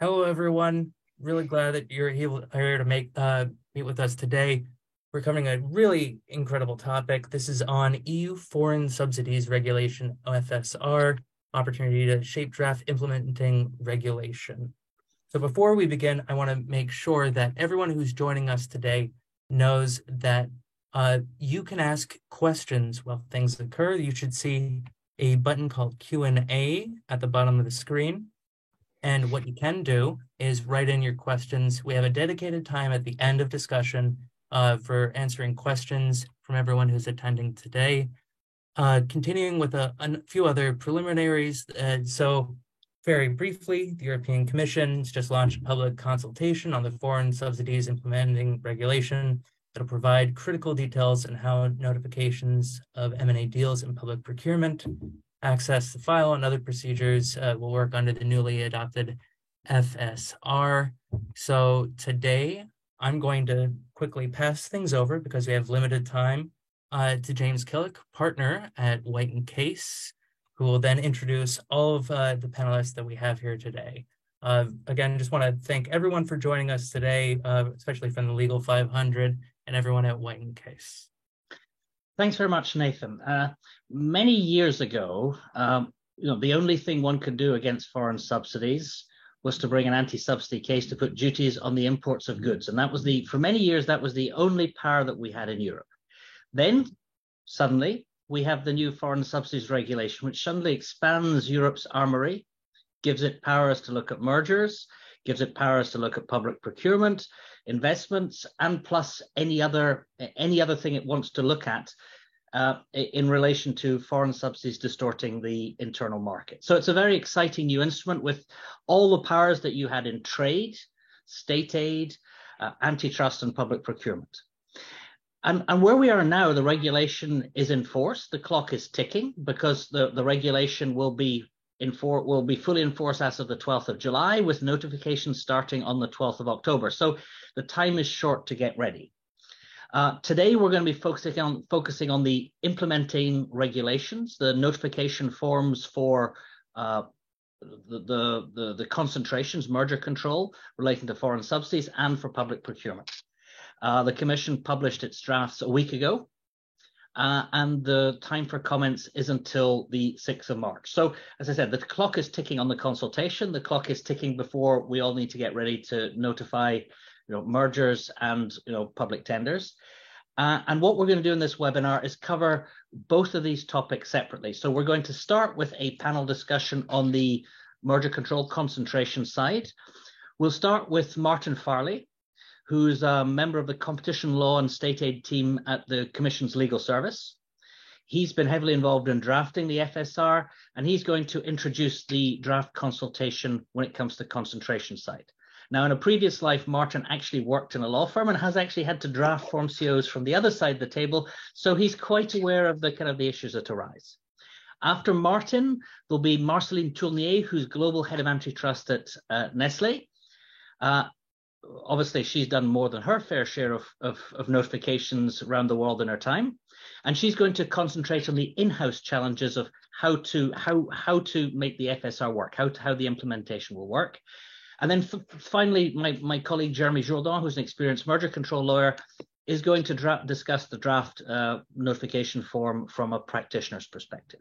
Hello, everyone. Really glad that you're here to meet with us today. We're covering a really incredible topic. This is on EU Foreign Subsidies Regulation, OFSR, opportunity to shape draft implementing regulation. So before we begin, I want to make sure that everyone who's joining us today knows that you can ask questions while things occur. You should see a button called Q&A at the bottom of the screen. And what you can do is write in your questions. We have a dedicated time at the end of discussion for answering questions from everyone who's attending today. Continuing with a few other preliminaries. So very briefly, the European Commission has just launched a public consultation on the foreign subsidies implementing regulation that'll provide critical details on how notifications of M&A deals in public procurement, access the file, and other procedures will work under the newly adopted FSR. So today, I'm going to quickly pass things over because we have limited time to James Killick, partner at White & Case, who will then introduce all of the panelists that we have here today. Again, just want to thank everyone for joining us today, especially from the Legal 500 and everyone at White & Case. Thanks very much, Nathan. Many years ago, the only thing one could do against foreign subsidies was to bring an anti-subsidy case to put duties on the imports of goods. And that was for many years, that was the only power that we had in Europe. Then suddenly we have the new foreign subsidies regulation, which suddenly expands Europe's armory, gives it powers to look at mergers, gives it powers to look at public procurement, investments, and plus any other thing it wants to look at in relation to foreign subsidies distorting the internal market. So it's a very exciting new instrument with all the powers that you had in trade, state aid, antitrust, and public procurement. And where we are now, the regulation is in force. The clock is ticking because the regulation will be fully enforced as of the 12th of July, with notifications starting on the 12th of October. So the time is short to get ready. Today, we're going to be focusing on the implementing regulations, the notification forms for the concentrations, merger control relating to foreign subsidies, and for public procurement. The Commission published its drafts a week ago. And the time for comments is until the 6th of March. So, as I said, the clock is ticking on the consultation. The clock is ticking before we all need to get ready to notify, mergers and, public tenders. And what we're going to do in this webinar is cover both of these topics separately. So we're going to start with a panel discussion on the merger control concentration side. We'll start with Martin Farley, who's a member of the competition law and state aid team at the Commission's legal service. He's been heavily involved in drafting the FSR, and he's going to introduce the draft consultation when it comes to concentration side. Now, in a previous life, Martin actually worked in a law firm and has actually had to draft Form COs from the other side of the table, so he's quite aware of the issues that arise. After Martin, there'll be Marceline Tournier, who's Global Head of Antitrust at Nestlé. Obviously, she's done more than her fair share of notifications around the world in her time, and she's going to concentrate on the in-house challenges of how to make the FSR work, how the implementation will work. And then finally, my colleague Jeremy Jourdan, who's an experienced merger control lawyer, is going to discuss the draft notification form from a practitioner's perspective.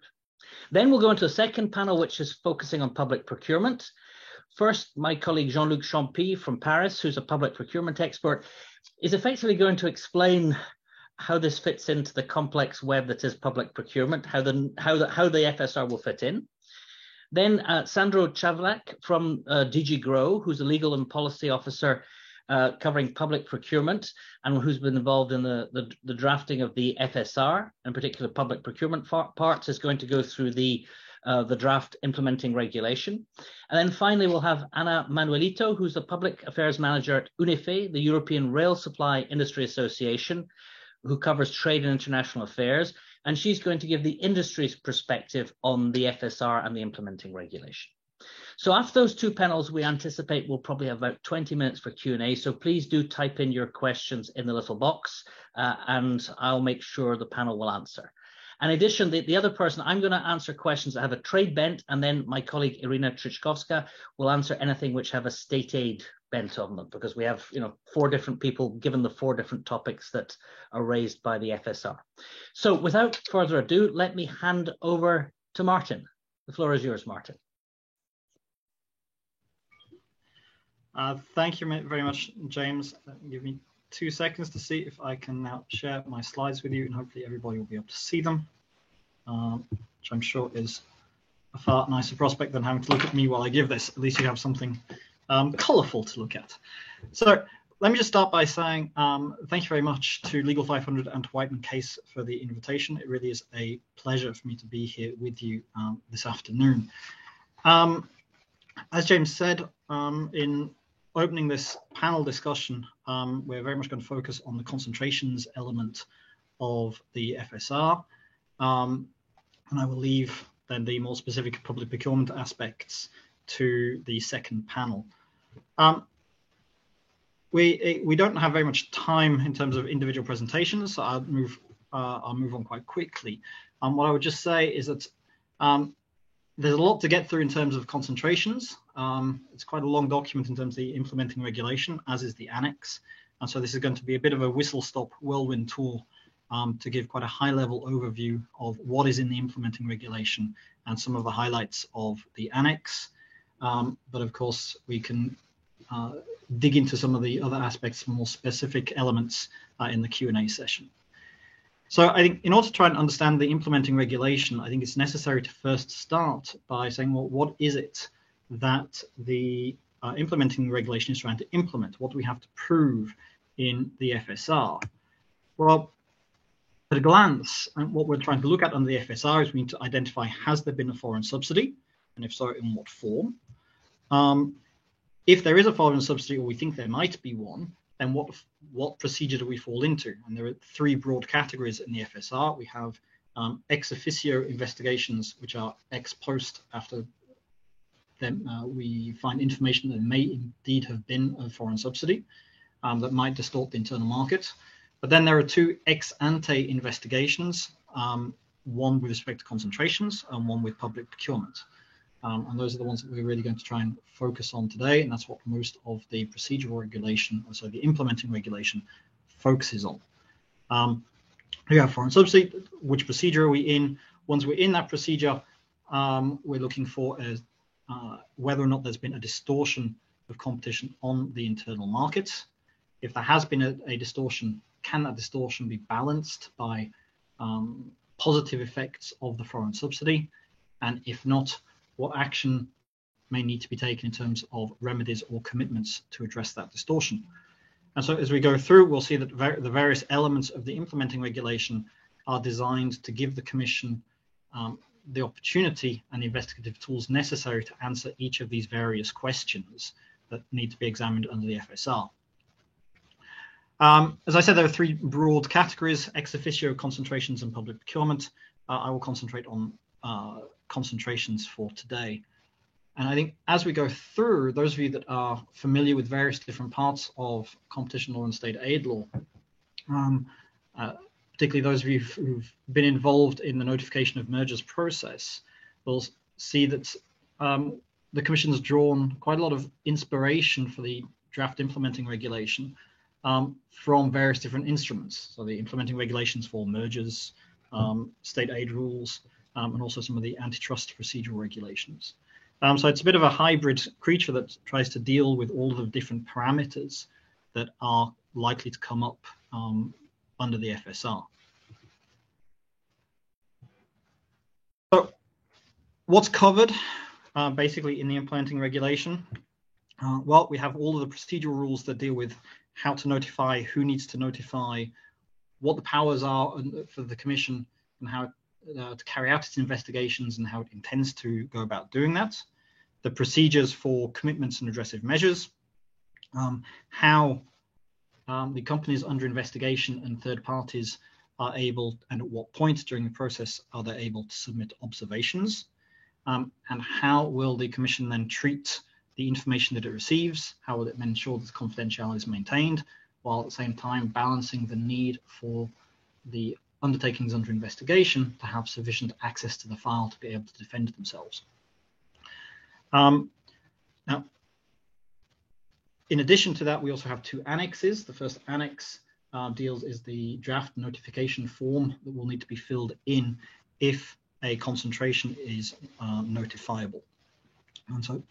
Then we'll go into a second panel, which is focusing on public procurement. First, my colleague Jean-Luc Champy from Paris, who's a public procurement expert, is effectively going to explain how this fits into the complex web that is public procurement, how the FSR will fit in. Then Sandro Chavlak from DG Grow, who's a legal and policy officer covering public procurement and who's been involved in the drafting of the FSR, in particular public procurement parts, is going to go through the draft implementing regulation. And then finally, we'll have Ana Manuelito, who's the public affairs manager at UNIFE, the European Rail Supply Industry Association, who covers trade and international affairs. And she's going to give the industry's perspective on the FSR and the implementing regulation. So after those two panels, we anticipate we'll probably have about 20 minutes for Q&A. So please do type in your questions in the little box and I'll make sure the panel will answer. In addition, the other person, I'm going to answer questions that have a trade bent, and then my colleague Irina Trichkovska will answer anything which have a state aid bent on them, because we have 4 different people given the 4 different topics that are raised by the FSR. So without further ado, let me hand over to Martin. The floor is yours, Martin. Thank you very much, James. Give me 2 seconds to see if I can now share my slides with you, and hopefully everybody will be able to see them, which I'm sure is a far nicer prospect than having to look at me while I give this. At least you have something colourful to look at. So let me just start by saying thank you very much to Legal 500 and to Whiteman Case for the invitation. It really is a pleasure for me to be here with you this afternoon. As James said, in opening this panel discussion, we're very much going to focus on the concentrations element of the FSR, and I will leave then the more specific public procurement aspects to the second panel. We don't have very much time in terms of individual presentations, so I'll move on quite quickly. What I would just say is that there's a lot to get through in terms of concentrations. It's quite a long document in terms of the implementing regulation, as is the annex. And so this is going to be a bit of a whistle-stop whirlwind tour to give quite a high-level overview of what is in the implementing regulation and some of the highlights of the annex. But of course, we can dig into some of the other aspects, more specific elements in the Q&A session. So I think in order to try and understand the implementing regulation, I think it's necessary to first start by saying, well, what is it that the implementing regulation is trying to implement? What do we have to prove in the FSR? Well, at a glance, what we're trying to look at under the FSR is we need to identify, has there been a foreign subsidy? And if so, in what form? If there is a foreign subsidy, or we think there might be one, then what procedure do we fall into? And there are 3 broad categories in the FSR. We have ex officio investigations, which are ex post, after then we find information that may indeed have been a foreign subsidy that might distort the internal market. But then there are 2 ex ante investigations, one with respect to concentrations and one with public procurement. And those are the ones that we're really going to try and focus on today, and that's what most of the procedural regulation, so the implementing regulation, focuses on. We have foreign subsidy. Which procedure are we in? Once we're in that procedure, we're looking for whether or not there's been a distortion of competition on the internal market. If there has been a distortion, can that distortion be balanced by positive effects of the foreign subsidy? And if not, what action may need to be taken in terms of remedies or commitments to address that distortion? And so as we go through, we'll see that the various elements of the implementing regulation are designed to give the Commission the opportunity and the investigative tools necessary to answer each of these various questions that need to be examined under the FSR. As I said, there are 3 broad categories: ex officio, concentrations, and public procurement. I will concentrate on concentrations for today. And I think as we go through, those of you that are familiar with various different parts of competition law and state aid law, particularly those of you who've been involved in the notification of mergers process, will see that the Commission has drawn quite a lot of inspiration for the draft implementing regulation from various different instruments. So the implementing regulations for mergers, state aid rules, and also some of the antitrust procedural regulations. So it's a bit of a hybrid creature that tries to deal with all of the different parameters that are likely to come up under the FSR. So what's covered basically in the implementing regulation? Well, we have all of the procedural rules that deal with how to notify, who needs to notify, what the powers are for the Commission, and how to carry out its investigations and how it intends to go about doing that, the procedures for commitments and redressive measures, how the companies under investigation and third parties are able, and at what point during the process are they able to submit observations, and how will the Commission then treat the information that it receives, how will it ensure that confidentiality is maintained, while at the same time balancing the need for the undertakings under investigation to have sufficient access to the file to be able to defend themselves. Now, in addition to that, we also have two annexes. The first annex is the draft notification form that will need to be filled in if a concentration is notifiable. And so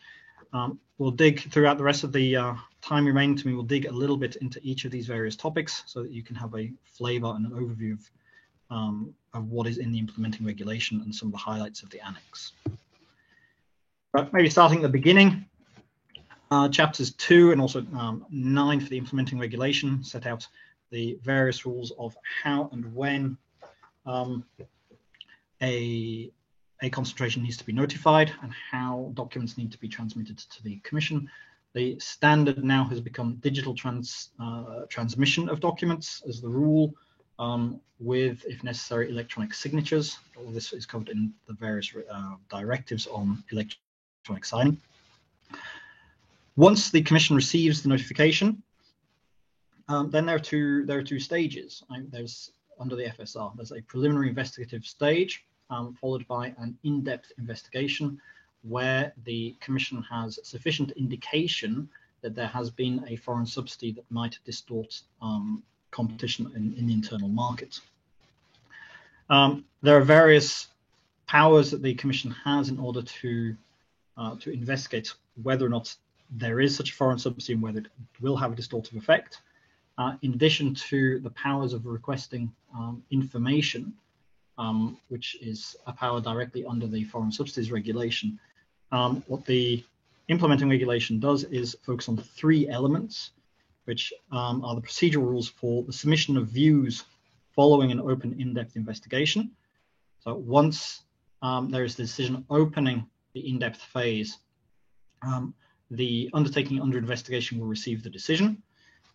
we'll dig throughout the rest of the time remaining to me, we'll dig a little bit into each of these various topics so that you can have a flavor and an overview of what is in the implementing regulation and some of the highlights of the annex. But maybe starting at the beginning, chapters 2 and also 9 for the implementing regulation set out the various rules of how and when a concentration needs to be notified and how documents need to be transmitted to the Commission. The standard now has become digital transmission of documents as the rule, with, if necessary, electronic signatures. All this is covered in the various directives on electronic signing. Once the Commission receives the notification, then there are two stages. There's under the FSR, there's a preliminary investigative stage, followed by an in-depth investigation where the Commission has sufficient indication that there has been a foreign subsidy that might distort competition in the internal market. There are various powers that the Commission has in order to investigate whether or not there is such a foreign subsidy and whether it will have a distortive effect. In addition to the powers of requesting information, which is a power directly under the Foreign Subsidies Regulation, what the implementing regulation does is focus on 3 elements, which are the procedural rules for the submission of views following an open in-depth investigation. So once there is the decision opening the in-depth phase, the undertaking under investigation will receive the decision,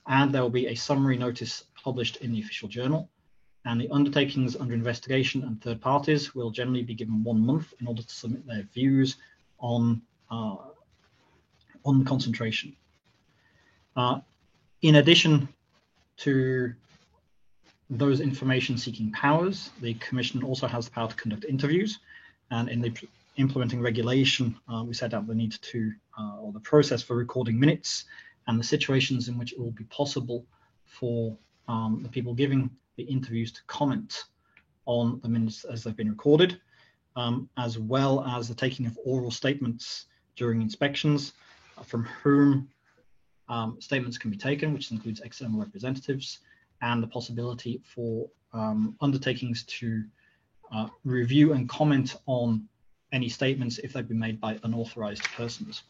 and there will be a summary notice published in the official journal. And the undertakings under investigation and third parties will generally be given 1 month in order to submit their views on the concentration. In addition to those information-seeking powers, the Commission also has the power to conduct interviews, and in the implementing regulation, we set out the need to, or the process for recording minutes and the situations in which it will be possible for the people giving the interviews to comment on the minutes as they've been recorded, as well as the taking of oral statements during inspections, from whom statements can be taken, which includes external representatives, and the possibility for undertakings to review and comment on any statements if they've been made by unauthorized persons.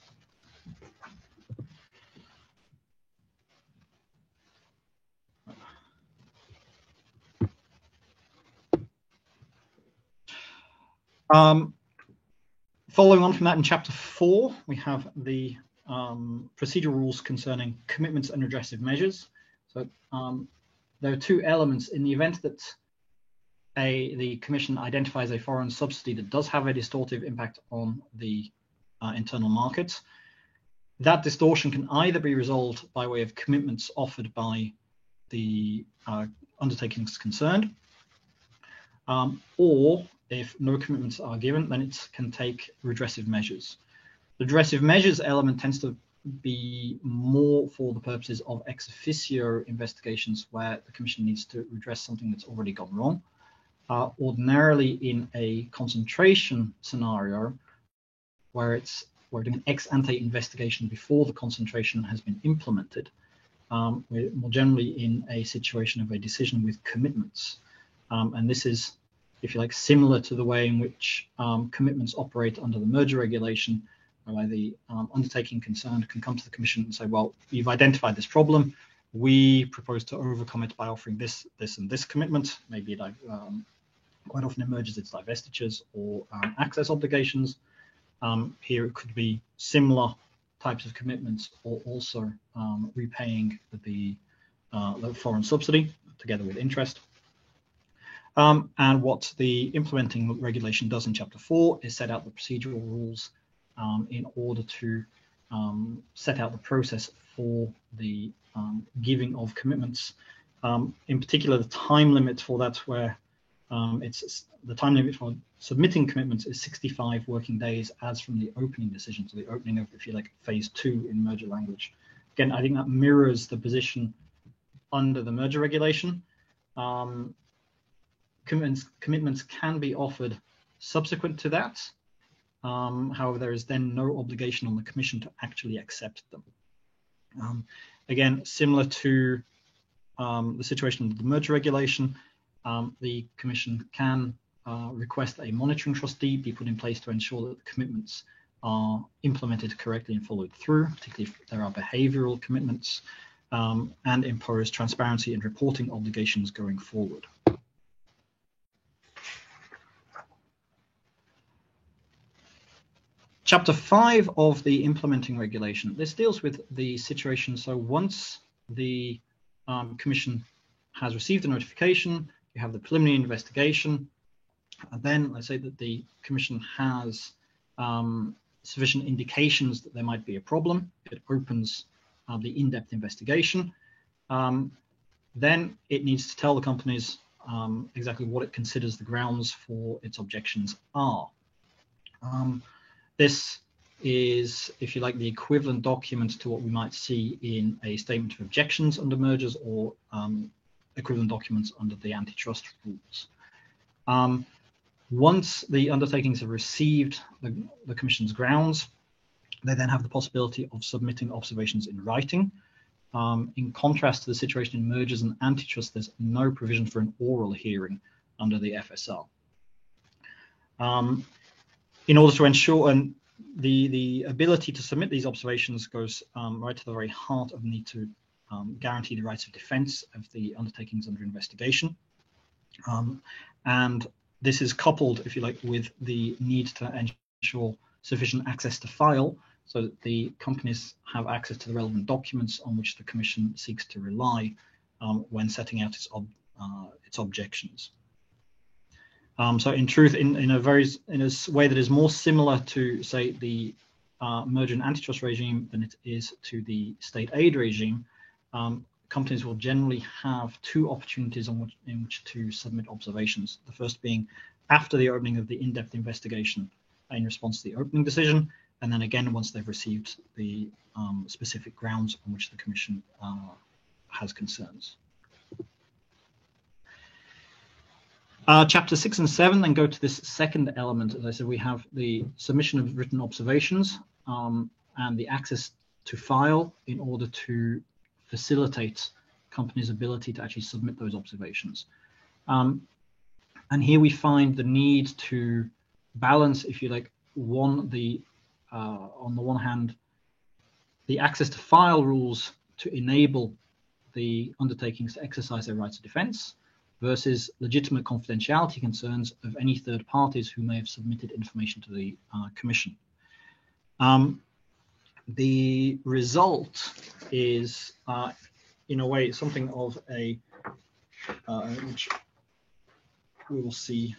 Following on from that, in chapter 4, we have the procedural rules concerning commitments and redressive measures. So there are 2 elements. In the event that the Commission identifies a foreign subsidy that does have a distortive impact on the internal market, that distortion can either be resolved by way of commitments offered by the undertakings concerned, or if no commitments are given, then it can take redressive measures. The redressive measures element tends to be more for the purposes of ex officio investigations where the Commission needs to redress something that's already gone wrong. Ordinarily in a concentration scenario where we're doing an ex ante investigation before the concentration has been implemented, we're more generally in a situation of a decision with commitments. And this is, if you like, similar to the way in which commitments operate under the merger regulation, where the undertaking concerned can come to the Commission and say, well, you've identified this problem. We propose to overcome it by offering this, this, and this commitment. Maybe quite often in mergers, it's divestitures or access obligations. Here it could be similar types of commitments, or also repaying the foreign subsidy together with interest. And what the implementing regulation does in Chapter 4 is set out the procedural rules in order to set out the process for the giving of commitments. In particular, the time limit for that, where It's the time limit for submitting commitments is 65 working days as from the opening decision, so the opening of, if you like, phase 2 in merger language. Again, I think that mirrors the position under the merger regulation. Commitments can be offered subsequent to that. However, there is then no obligation on the Commission to actually accept them. Again, similar to the situation of the merger regulation, the Commission can request a monitoring trustee be put in place to ensure that the commitments are implemented correctly and followed through, particularly if there are behavioural commitments, and impose transparency and reporting obligations going forward. Chapter 5 of the implementing regulation. This deals with the situation. So once the Commission has received a notification, you have the preliminary investigation, and then let's say that the Commission has sufficient indications that there might be a problem. It opens the in-depth investigation. Then it needs to tell the companies exactly what it considers the grounds for its objections are. This is, if you like, the equivalent document to what we might see in a statement of objections under mergers, or equivalent documents under the antitrust rules. Once the undertakings have received the Commission's grounds, they then have the possibility of submitting observations in writing. In contrast to the situation in mergers and antitrust, there's no provision for an oral hearing under the FSR. In order to ensure, and the ability to submit these observations goes right to the very heart of the need to guarantee the rights of defence of the undertakings under investigation. And this is coupled, if you like, with the need to ensure sufficient access to file, so that the companies have access to the relevant documents on which the Commission seeks to rely when setting out its objections. So in truth, in a way that is more similar to, say, the merger and antitrust regime than it is to the state aid regime, companies will generally have two opportunities in which to submit observations. The first being after the opening of the in-depth investigation in response to the opening decision, and then again once they've received the specific grounds on which the Commission has concerns. Chapter 6 and 7 then go to this second element. As I said, we have the submission of written observations and the access to file in order to facilitate companies' ability to actually submit those observations. And here we find the need to balance, if you like, on the one hand, the access to file rules to enable the undertakings to exercise their rights of defence versus legitimate confidentiality concerns of any third parties who may have submitted information to the Commission. The result is, in a way, something of a, which we will see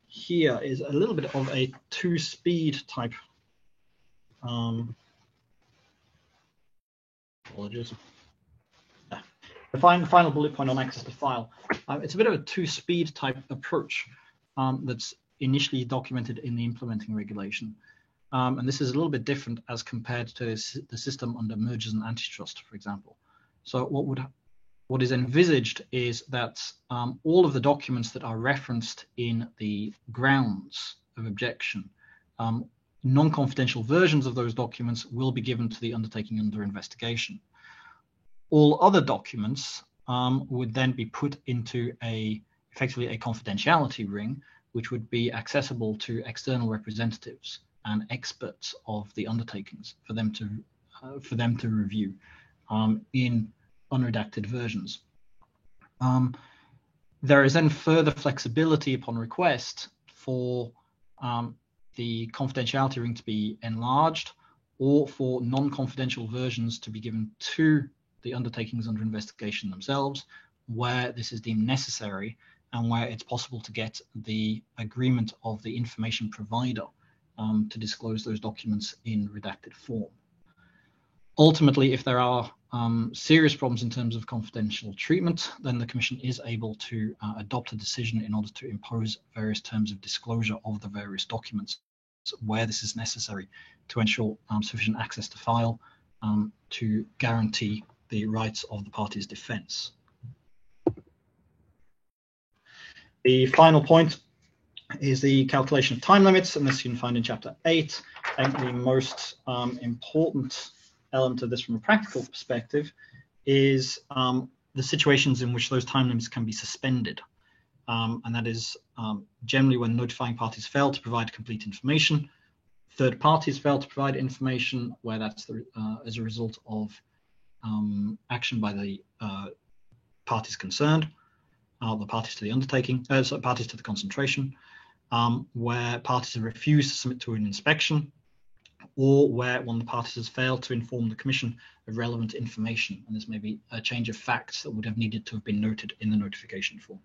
here, is a little bit of a two-speed type. Apologies. The final bullet point on access to file. It's a bit of a two-speed type approach that's initially documented in the implementing regulation. And this is a little bit different as compared to the system under mergers and antitrust, for example. So what is envisaged is that all of the documents that are referenced in the grounds of objection, non-confidential versions of those documents will be given to the undertaking under investigation. All other documents would then be put into effectively a confidentiality ring, which would be accessible to external representatives and experts of the undertakings for them to review in unredacted versions. There is then further flexibility upon request for the confidentiality ring to be enlarged, or for non-confidential versions to be given to the undertakings under investigation themselves, where this is deemed necessary and where it's possible to get the agreement of the information provider to disclose those documents in redacted form. Ultimately, if there are serious problems in terms of confidential treatment, then the Commission is able to adopt a decision in order to impose various terms of disclosure of the various documents where this is necessary to ensure sufficient access to file to guarantee the rights of the party's defence. The final point is the calculation of time limits, and this you can find in Chapter 8. I think the most important element of this from a practical perspective is the situations in which those time limits can be suspended. And that is generally when notifying parties fail to provide complete information, third parties fail to provide information where that's as a result of action by the parties concerned, the parties to the undertaking, so parties to the concentration, where parties have refused to submit to an inspection, or where one of the parties has failed to inform the Commission of relevant information, and this may be a change of facts that would have needed to have been noted in the notification form.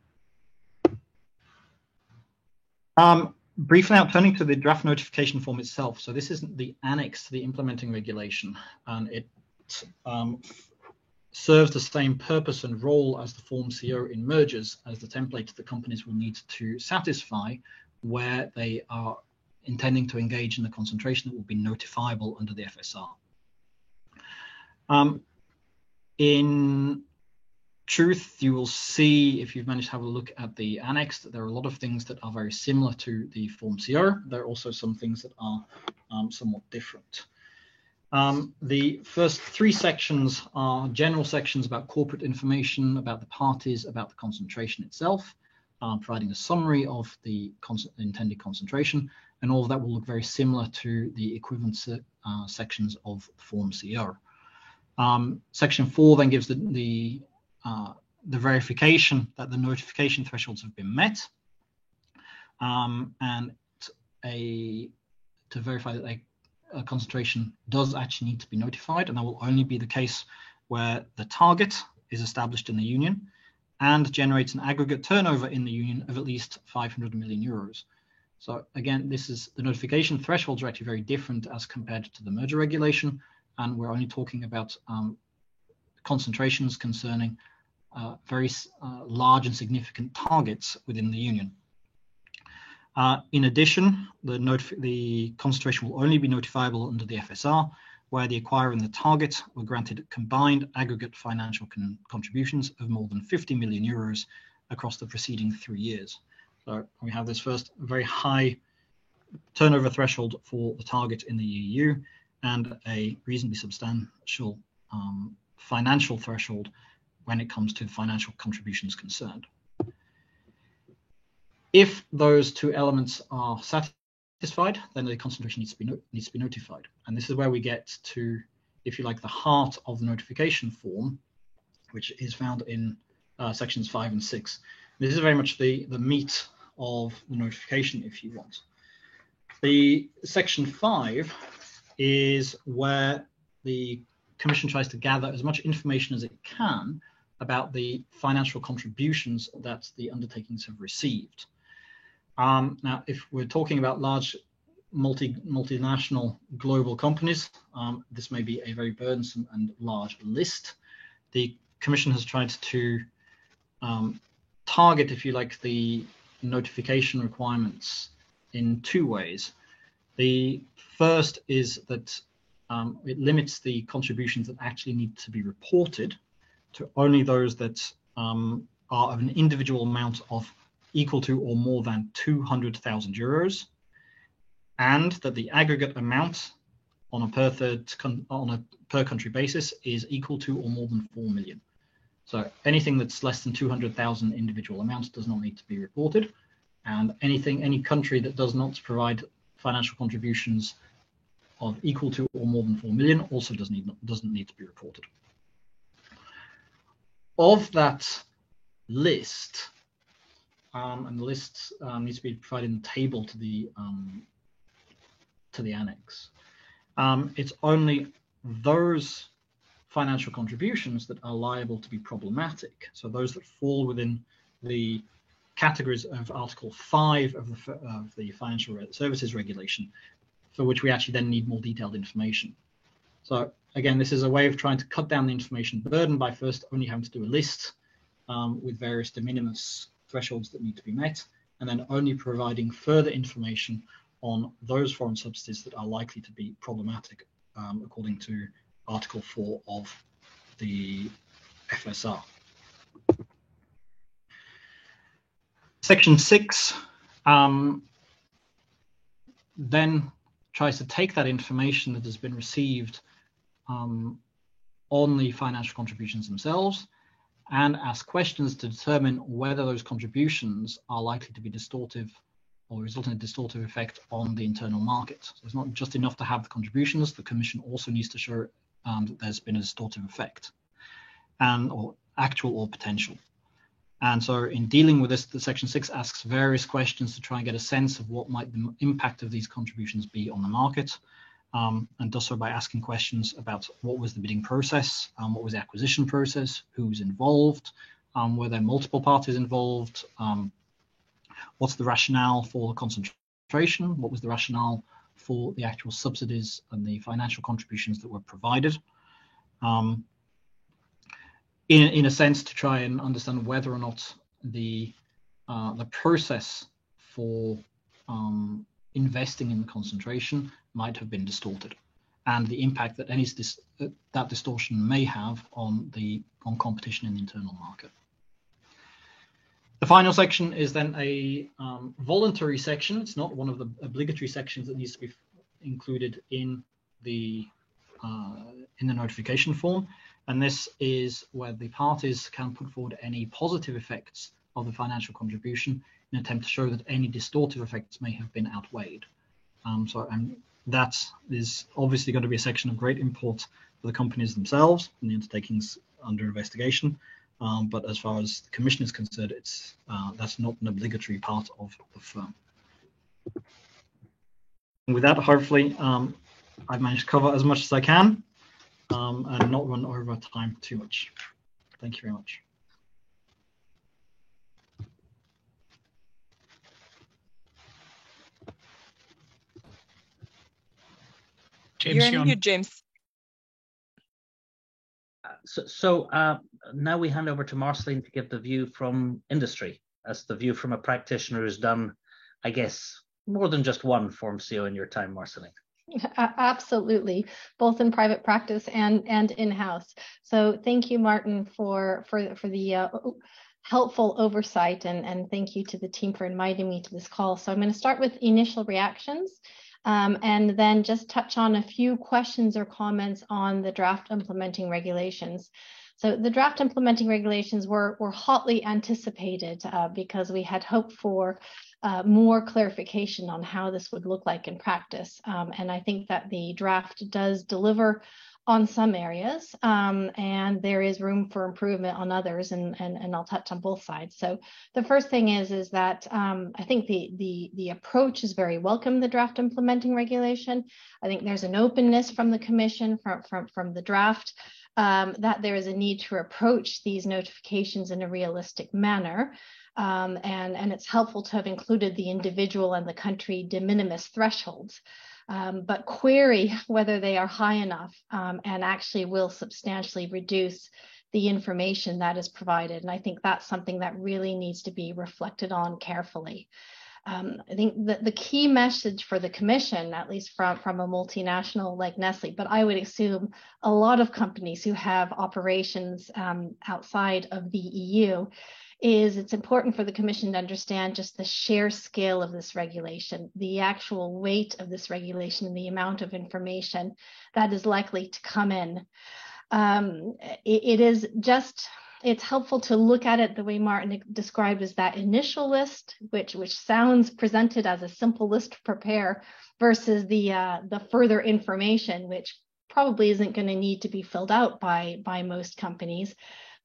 Briefly now, turning to the draft notification form itself. So this isn't the annex to the implementing regulation, and it serves the same purpose and role as the Form CO in mergers as the template the companies will need to satisfy where they are intending to engage in the concentration that will be notifiable under the FSR. In truth, you will see, if you've managed to have a look at the annex, that there are a lot of things that are very similar to the Form CO. There are also some things that are somewhat different. The first three sections are general sections about corporate information, about the parties, about the concentration itself, providing a summary of the intended concentration, and all of that will look very similar to the equivalent sections of Form CO. Section 4 then gives the verification that the notification thresholds have been met, and to verify that a concentration does actually need to be notified, and that will only be the case where the target is established in the Union and generates an aggregate turnover in the Union of at least 500 million euros. So again, the notification thresholds are actually very different as compared to the merger regulation, and we're only talking about concentrations concerning very large and significant targets within the Union. In addition, the concentration will only be notifiable under the FSR, where the acquirer and the target were granted combined aggregate financial contributions of more than 50 million euros across the preceding 3 years. So we have this first very high turnover threshold for the target in the EU and a reasonably substantial financial threshold when it comes to financial contributions concerned. If those two elements are satisfied, then the concentration needs to be notified. And this is where we get to, if you like, the heart of the notification form, which is found in sections 5 and 6. This is very much the meat of the notification, if you want. The section 5 is where the Commission tries to gather as much information as it can about the financial contributions that the undertakings have received. Now, if we're talking about large multinational global companies, this may be a very burdensome and large list. The Commission has tried to target, if you like, the notification requirements in 2 ways. The first is that it limits the contributions that actually need to be reported to only those that are of an individual amount of equal to or more than 200,000 euros, and that the aggregate amount on a per country basis is equal to or more than 4 million. So anything that's less than 200,000 individual amounts does not need to be reported, and any country that does not provide financial contributions of equal to or more than 4 million also doesn't need to be reported. Of that list, and the list needs to be provided in the table to the annex. It's only those financial contributions that are liable to be problematic. So those that fall within the categories of Article 5 of the Financial Services Regulation, for which we actually then need more detailed information. So again, this is a way of trying to cut down the information burden by first only having to do a list with various de minimis thresholds that need to be met, and then only providing further information on those foreign subsidies that are likely to be problematic, according to Article 4 of the FSR. Section 6 then tries to take that information that has been received on the financial contributions themselves and ask questions to determine whether those contributions are likely to be distortive or result in a distortive effect on the internal market. So it's not just enough to have the contributions, the Commission also needs to show that there's been a distortive effect, or actual or potential. And so in dealing with this, the Section 6 asks various questions to try and get a sense of what might the impact of these contributions be on the market, and does so by asking questions about what was the bidding process, what was the acquisition process, who's involved, were there multiple parties involved, what's the rationale for the concentration, what was the rationale for the actual subsidies and the financial contributions that were provided, in a sense to try and understand whether or not the process for investing in the concentration might have been distorted, and the impact that that distortion may have on competition in the internal market. The final section is then a voluntary section. It's not one of the obligatory sections that needs to be included in the notification form, and this is where the parties can put forward any positive effects of the financial contribution in an attempt to show that any distortive effects may have been outweighed. And that is obviously going to be a section of great import for the companies themselves and the undertakings under investigation. But as far as the Commission is concerned, that's not an obligatory part of the firm. And with that, hopefully, I've managed to cover as much as I can and not run over time too much. Thank you very much. James, you're on mute, James. So now we hand over to Marceline to give the view from industry, as the view from a practitioner who's done, I guess, more than just one Form CO in your time, Marceline. Absolutely, both in private practice and in-house. So thank you, Martin, for the helpful oversight, and thank you to the team for inviting me to this call. So I'm going to start with initial reactions. And then just touch on a few questions or comments on the draft implementing regulations. So the draft implementing regulations were hotly anticipated because we had hoped for more clarification on how this would look like in practice. And I think that the draft does deliver on some areas, and there is room for improvement on others, and I'll touch on both sides. So the first thing is that I think the approach is very welcome, the draft implementing regulation. I think there's an openness from the Commission, from the draft, that there is a need to approach these notifications in a realistic manner. And it's helpful to have included the individual and the country de minimis thresholds. But query whether they are high enough and actually will substantially reduce the information that is provided. And I think that's something that really needs to be reflected on carefully. I think the key message for the Commission, at least from a multinational like Nestle, but I would assume a lot of companies who have operations outside of the EU, is it's important for the Commission to understand just the sheer scale of this regulation, the actual weight of this regulation, and the amount of information that is likely to come in. It's helpful to look at it the way Martin described as that initial list, which sounds presented as a simple list to prepare, versus the further information, which probably isn't going to need to be filled out by most companies.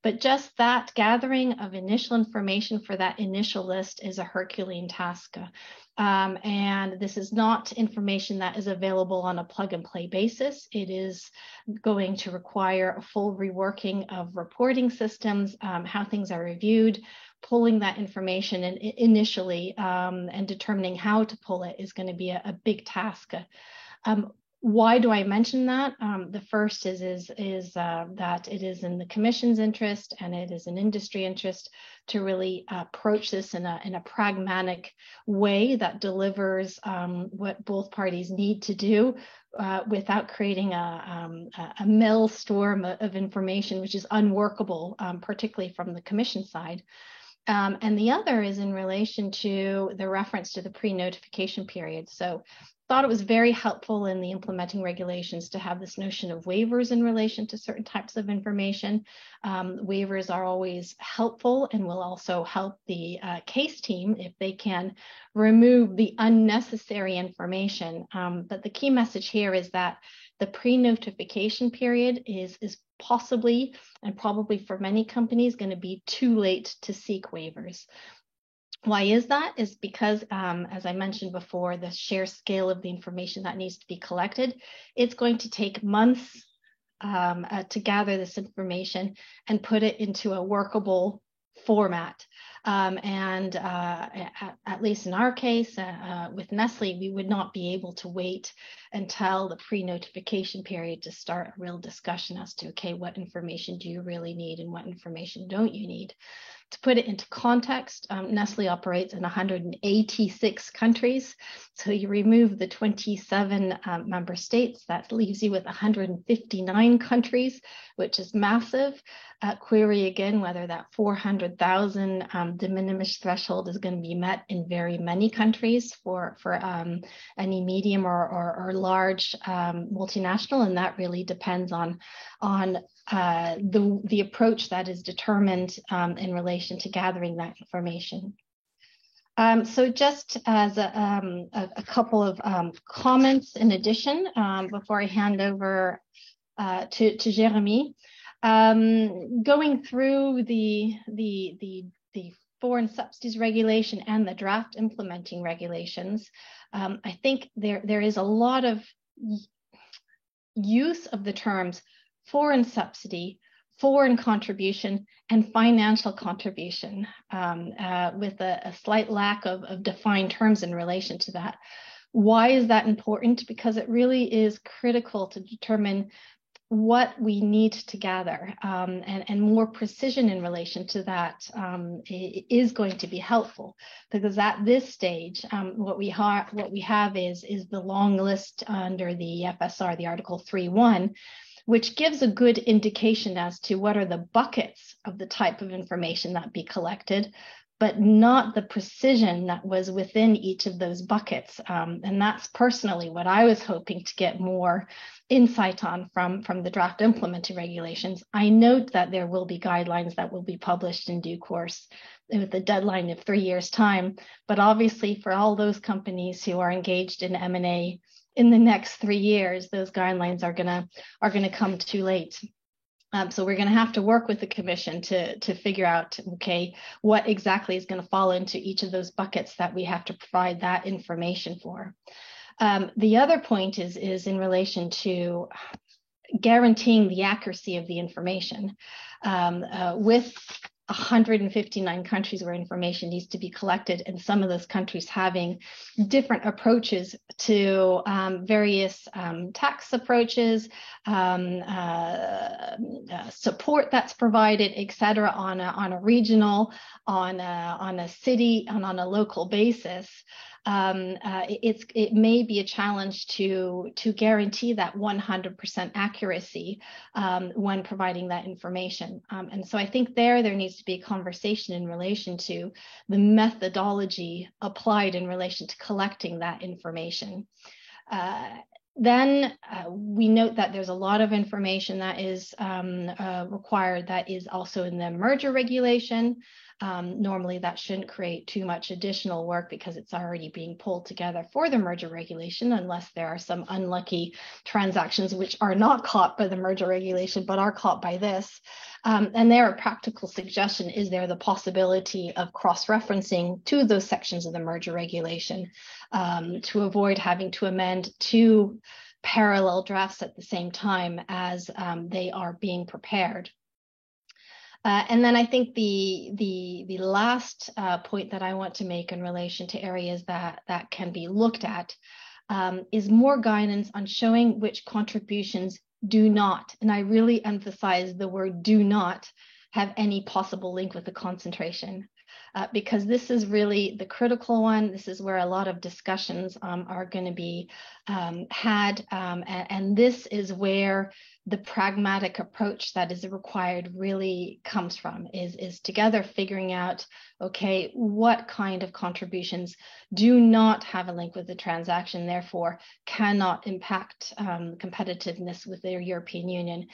But just that gathering of initial information for that initial list is a Herculean task. And this is not information that is available on a plug and play basis. It is going to require a full reworking of reporting systems, how things are reviewed, pulling that information initially, and determining how to pull it is going to be a big task. Why do I mention that? The first is that it is in the Commission's interest and it is an industry interest to really approach this in a pragmatic way that delivers what both parties need to do without creating a maelstrom of information, which is unworkable, particularly from the Commission side. And the other is in relation to the reference to the pre-notification period. So thought it was very helpful in the implementing regulations to have this notion of waivers in relation to certain types of information. Waivers are always helpful and will also help the case team if they can remove the unnecessary information. But the key message here is that the pre-notification period is possibly and probably for many companies going to be too late to seek waivers. Why is that? Is because, as I mentioned before, the sheer scale of the information that needs to be collected, it's going to take months to gather this information and put it into a workable format. At least in our case, with Nestle, we would not be able to wait until the pre-notification period to start a real discussion as to, okay, what information do you really need and what information don't you need? To put it into context, Nestle operates in 186 countries. So you remove the 27 member states, that leaves you with 159 countries, which is massive. Query again whether that 400,000 de minimis threshold is going to be met in very many countries for any medium or large multinational, and that really depends on the approach that is determined in relation to gathering that information. So just as a couple of comments in addition, before I hand over to Jeremy, going through the foreign subsidies regulation and the draft implementing regulations, I think there is a lot of use of the terms foreign subsidy, foreign contribution, and financial contribution, with a slight lack of defined terms in relation to that. Why is that important? Because it really is critical to determine what we need to gather, and more precision in relation to that is going to be helpful, because at this stage, what we have is the long list under the FSR, the Article 3.1, which gives a good indication as to what are the buckets of the type of information that be collected, but not the precision that was within each of those buckets. And that's personally what I was hoping to get more insight on from the draft implementing regulations. I note that there will be guidelines that will be published in due course with a deadline of 3 years' time. But obviously for all those companies who are engaged in M&A in the next 3 years, those guidelines are gonna come too late. So we're going to have to work with the Commission to figure out, okay, what exactly is going to fall into each of those buckets that we have to provide that information for. The other point is in relation to guaranteeing the accuracy of the information. With 159 countries where information needs to be collected, and some of those countries having different approaches to various tax approaches, support that's provided, etc., on a regional, on a city, and on a local basis. It may be a challenge to guarantee that 100% accuracy when providing that information. And so I think there needs to be a conversation in relation to the methodology applied in relation to collecting that information. Then we note that there's a lot of information that is required that is also in the merger regulation. Normally that shouldn't create too much additional work because it's already being pulled together for the merger regulation, unless there are some unlucky transactions which are not caught by the merger regulation but are caught by this. And there, a practical suggestion is there the possibility of cross-referencing to those sections of the merger regulation to avoid having to amend two parallel drafts at the same time as they are being prepared. And then I think the last point that I want to make in relation to areas that can be looked at is more guidance on showing which contributions do not, and I really emphasize the word do not, have any possible link with the concentration. Because this is really the critical one. This is where a lot of discussions are going to be had. And this is where the pragmatic approach that is required really comes from, is together figuring out, okay, what kind of contributions do not have a link with the transaction, therefore cannot impact competitiveness with the European Union,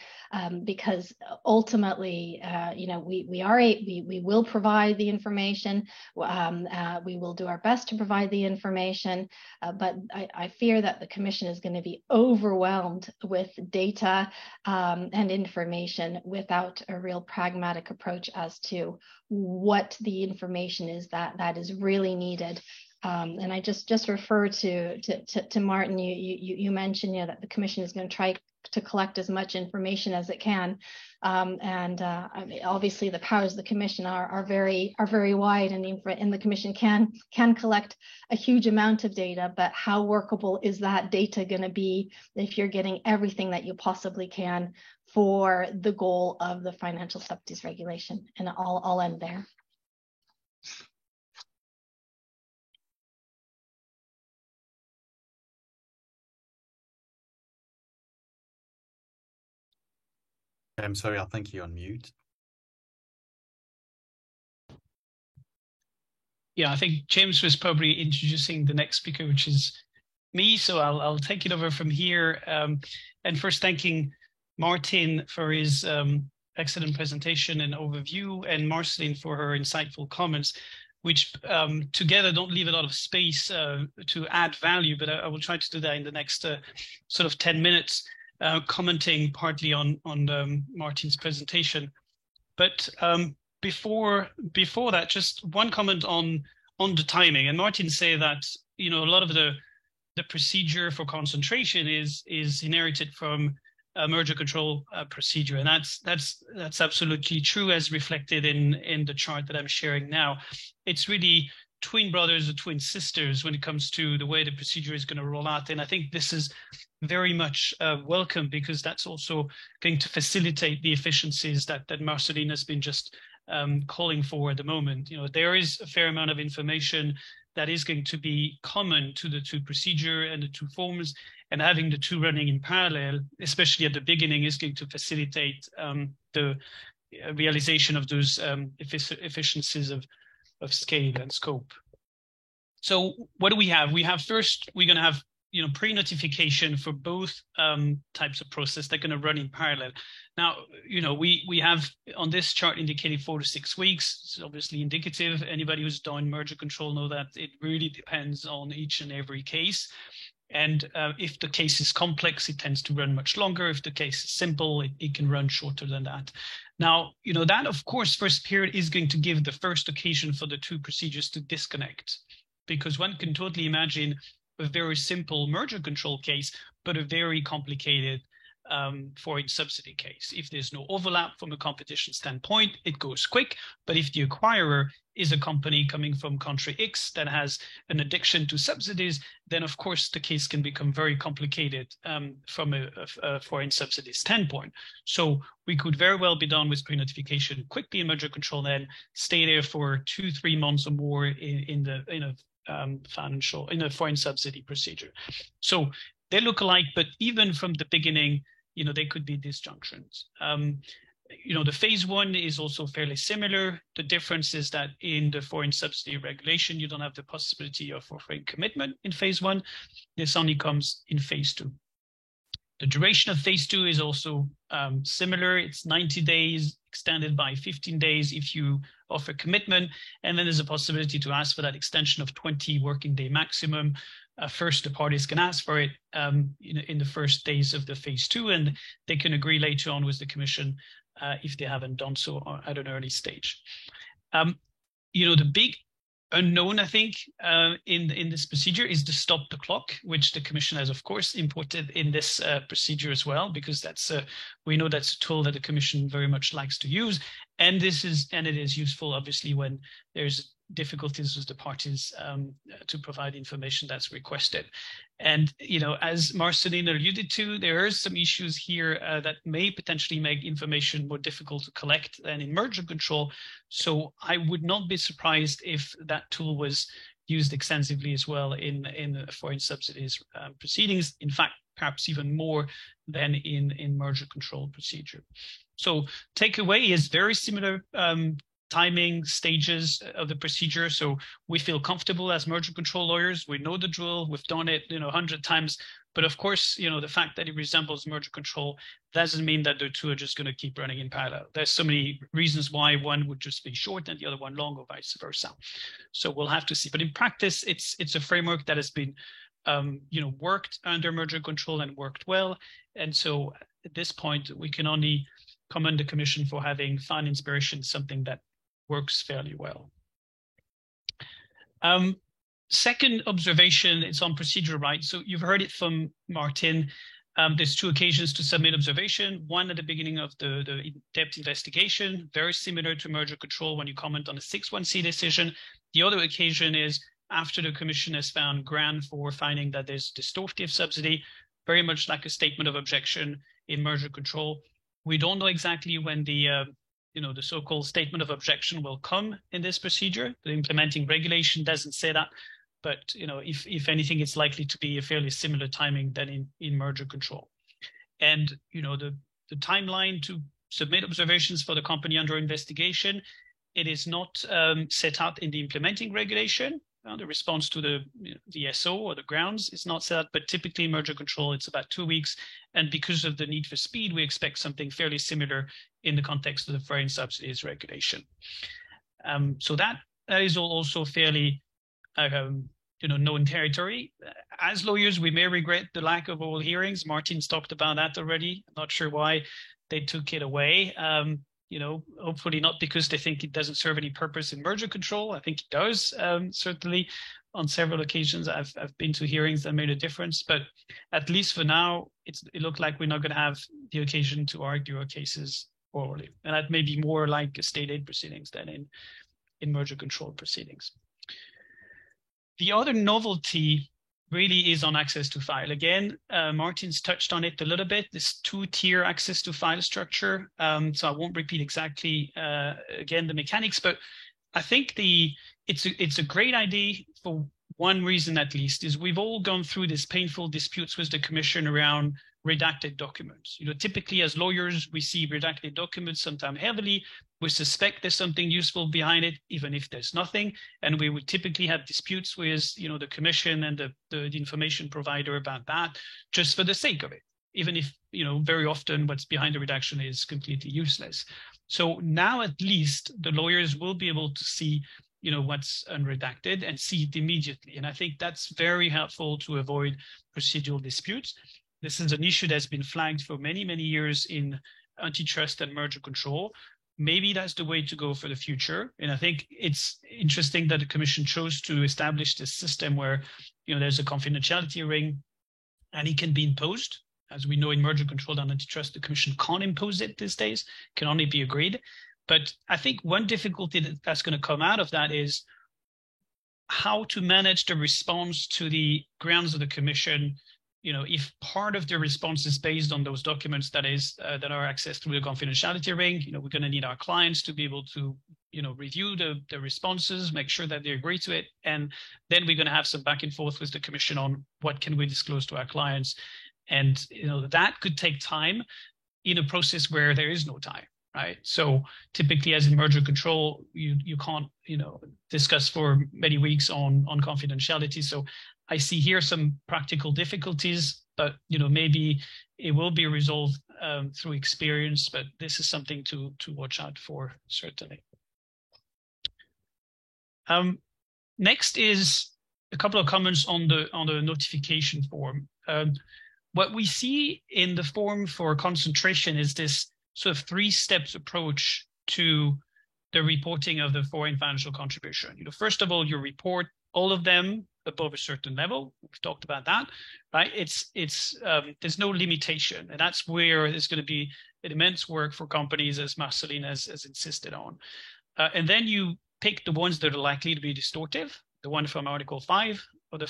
because ultimately, we will provide the information. We will do our best to provide the information, but I fear that the Commission is going to be overwhelmed with data and information without a real pragmatic approach as to what the information is that is really needed. And I just refer to Martin. You mentioned that the Commission is going to try to collect as much information as it can, I mean, obviously the powers of the Commission are very wide, and the Commission can collect a huge amount of data. But how workable is that data going to be if you're getting everything that you possibly can for the goal of the financial subsidies regulation? And I'll end there. I'm sorry, I think you're on mute. Yeah, I think James was probably introducing the next speaker, which is me. So I'll take it over from here. And first thanking Martin for his excellent presentation and overview, and Marceline for her insightful comments, which together don't leave a lot of space to add value, but I will try to do that in the next sort of 10 minutes. Commenting partly on Martin's presentation, but before that, just one comment on the timing. And Martin say that a lot of the procedure for concentration is inherited from a merger control procedure, and that's absolutely true, as reflected in the chart that I'm sharing now. It's really twin brothers or twin sisters when it comes to the way the procedure is going to roll out. And I think this is very much welcome, because that's also going to facilitate the efficiencies that Marceline has been just calling for at the moment. There is a fair amount of information that is going to be common to the two procedure and the two forms, and having the two running in parallel, especially at the beginning, is going to facilitate the realization of those efficiencies of scale and scope. So what do we have? We have first, we're going to have pre-notification for both types of process. They're going to run in parallel. Now, we have on this chart indicated 4 to 6 weeks. It's obviously indicative. Anybody who's done merger control know that it really depends on each and every case. And if the case is complex, it tends to run much longer. If the case is simple, it can run shorter than that. Now, that, of course, first period is going to give the first occasion for the two procedures to disconnect, because one can totally imagine a very simple merger control case, but a very complicated foreign subsidy case. If there's no overlap from a competition standpoint, it goes quick. But if the acquirer is a company coming from country X that has an addiction to subsidies, then of course the case can become very complicated from a foreign subsidy standpoint. So we could very well be done with pre-notification quickly in merger control, then stay there for 2-3 months or more in a foreign subsidy procedure. So they look alike, but even from the beginning, they could be disjunctions. The phase one is also fairly similar. The difference is that in the foreign subsidy regulation, you don't have the possibility of offering commitment in phase one. This only comes in phase two. The duration of phase two is also similar. It's 90 days, extended by 15 days if you offer commitment. And then there's a possibility to ask for that extension of 20 working day maximum. First, the parties can ask for it in the first days of the phase two, and they can agree later on with the Commission if they haven't done so at an early stage. The big unknown, I think, in this procedure is the stop the clock, which the Commission has, of course, imported in this procedure as well, because we know that's a tool that the Commission very much likes to use, and it is useful, obviously, when there's difficulties with the parties to provide information that's requested. And, as Marcelino alluded to, there are some issues here that may potentially make information more difficult to collect than in merger control. So I would not be surprised if that tool was used extensively as well in foreign subsidies proceedings. In fact, perhaps even more than in merger control procedure. So takeaway is very similar timing stages of the procedure. So we feel comfortable as merger control lawyers. We know the drill. We've done it, 100 times. But of course, the fact that it resembles merger control doesn't mean that the two are just going to keep running in parallel. There's so many reasons why one would just be short and the other one long, or vice versa. So we'll have to see. But in practice, it's a framework that has been worked under merger control and worked well. And so at this point, we can only commend the Commission for having found inspiration, something that works fairly well. Second observation is on procedural rights. So you've heard it from Martin. There's 2 occasions to submit observation. One at the beginning of the in-depth investigation, very similar to merger control when you comment on a 6.1c decision. The other occasion is after the Commission has found ground for finding that there's distortive subsidy, very much like a statement of objection in merger control. We don't know exactly when the so-called statement of objection will come in this procedure. The implementing regulation doesn't say that, but if anything, it's likely to be a fairly similar timing than in merger control. And the timeline to submit observations for the company under investigation, it is not set out in the implementing regulation. The response to the SO or the grounds is not set out, but typically in merger control, it's about 2 weeks. And because of the need for speed, we expect something fairly similar in the context of the foreign subsidies regulation. So that is also fairly known territory. As lawyers, we may regret the lack of oral hearings. Martin's talked about that already. I'm not sure why they took it away. Hopefully not because they think it doesn't serve any purpose in merger control. I think it does. Certainly on several occasions, I've been to hearings that made a difference, but at least for now, it looked like we're not going to have the occasion to argue our cases orally. And that may be more like state aid proceedings than in merger control proceedings. The other novelty really is on access to file. Again, Martin's touched on it a little bit, this 2-tier access to file structure. So I won't repeat exactly, again, the mechanics, but I think it's a great idea for one reason at least, is we've all gone through these painful disputes with the Commission around redacted documents. Typically as lawyers, we see redacted documents sometimes heavily. We suspect there's something useful behind it, even if there's nothing. And we would typically have disputes with, the Commission and the information provider about that, just for the sake of it, even if, very often what's behind the redaction is completely useless. So now at least the lawyers will be able to see, what's unredacted and see it immediately. And I think that's very helpful to avoid procedural disputes. This is an issue that's been flagged for many, many years in antitrust and merger control. Maybe that's the way to go for the future. And I think it's interesting that the Commission chose to establish this system where, there's a confidentiality ring and it can be imposed. As we know in merger control and antitrust, the Commission can't impose it these days, can only be agreed. But I think one difficulty that's going to come out of that is how to manage the response to the grounds of the Commission. If part of the response is based on those documents that are accessed through the confidentiality ring, we're going to need our clients to be able to, review the responses, make sure that they agree to it. And then we're going to have some back and forth with the Commission on what can we disclose to our clients. And, that could take time in a process where there is no time, right? So typically as in merger control, you can't, discuss for many weeks on confidentiality. So I see here some practical difficulties, but maybe it will be resolved through experience. But this is something to watch out for, certainly. Next is a couple of comments on the notification form. What we see in the form for concentration is this sort of 3-step approach to the reporting of the foreign financial contribution. First of all, you report all of them above a certain level. We've talked about that, right? There's no limitation, and that's where there's going to be immense work for companies, as Marceline has insisted on. And then you pick the ones that are likely to be distortive, the one from Article 5 of the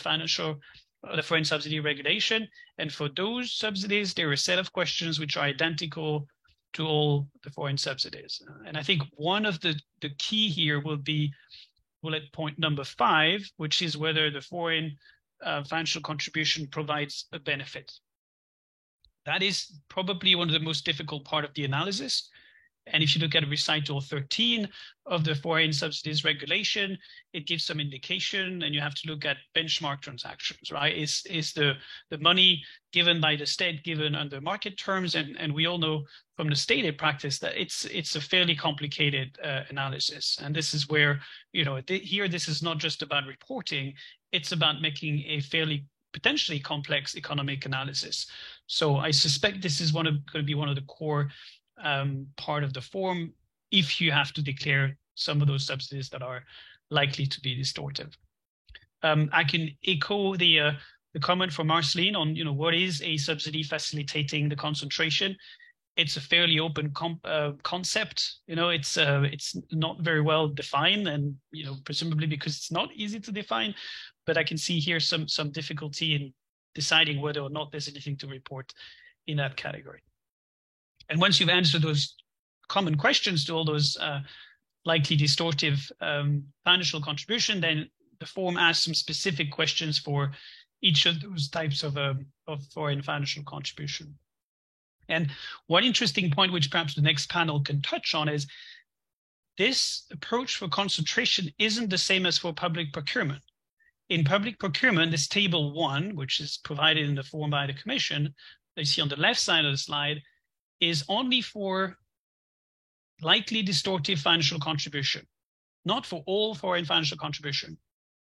Foreign Subsidy Regulation. And for those subsidies, there are a set of questions which are identical to all the foreign subsidies. And I think one of the key here will be bullet point number 5, which is whether the foreign financial contribution provides a benefit. That is probably one of the most difficult part of the analysis. And if you look at recital 13 of the Foreign Subsidies Regulation, it gives some indication, and you have to look at benchmark transactions, right? Is the money given by the state given under market terms? And we all know from the state aid practice that it's a fairly complicated analysis. And this is where, here this is not just about reporting, it's about making a fairly potentially complex economic analysis. So I suspect this is going to be one of the core part of the form if you have to declare some of those subsidies that are likely to be distortive. I can echo the comment from Marceline on what is a subsidy facilitating the concentration. It's a fairly open concept. It's not very well defined, and presumably because it's not easy to define. But I can see here some difficulty in deciding whether or not there's anything to report in that category. And once you've answered those common questions to all those likely distortive financial contribution, then the form asks some specific questions for each of those types of foreign financial contribution. And one interesting point, which perhaps the next panel can touch on, is this approach for concentration isn't the same as for public procurement. In public procurement, this table 1, which is provided in the form by the Commission, that you see on the left side of the slide, is only for likely distortive financial contribution, not for all foreign financial contribution.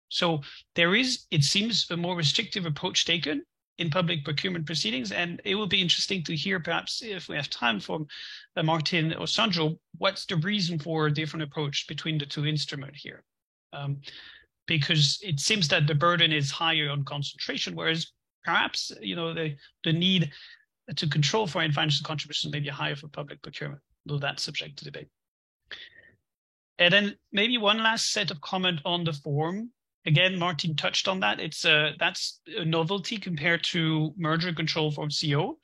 So there is, it seems, a more restrictive approach taken in public procurement proceedings, and it will be interesting to hear, perhaps if we have time, from Martin or Sandro, what's the reason for a different approach between the two instruments here? Because it seems that the burden is higher on concentration, whereas perhaps the need to control foreign financial contributions may be higher for public procurement, though that's subject to debate. And then maybe one last set of comment on the form. Again, Martin touched on that. That's a novelty compared to merger control form CO.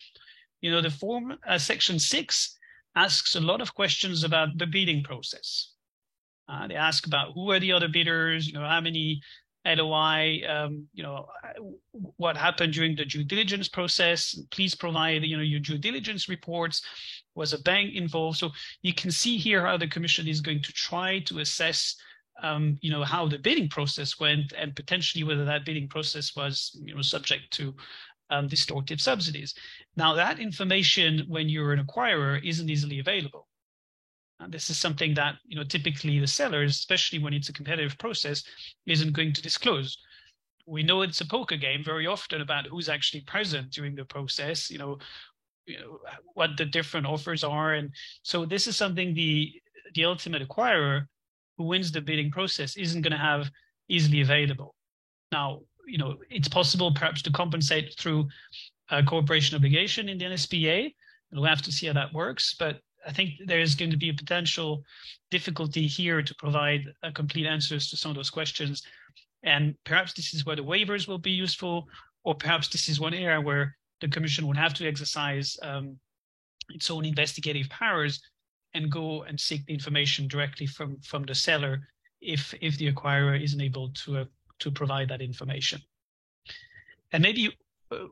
The form section 6 asks a lot of questions about the bidding process. They ask about who are the other bidders, how many LOI, what happened during the due diligence process. Please provide, your due diligence reports. Was a bank involved? So you can see here how the Commission is going to try to assess, how the bidding process went, and potentially whether that bidding process was, subject to distortive subsidies. Now, that information, when you're an acquirer, isn't easily available. And this is something that typically the sellers, especially when it's a competitive process, isn't going to disclose. We know it's a poker game very often about who's actually present during the process, what the different offers are, and so this is something the ultimate acquirer who wins the bidding process isn't going to have easily available. Now, it's possible perhaps to compensate through a cooperation obligation in the NSPA, and we'll have to see how that works, but I think there is going to be a potential difficulty here to provide complete answers to some of those questions. And perhaps this is where the waivers will be useful, or perhaps this is one area where the Commission would have to exercise its own investigative powers and go and seek the information directly from the seller if the acquirer isn't able to provide that information. And maybe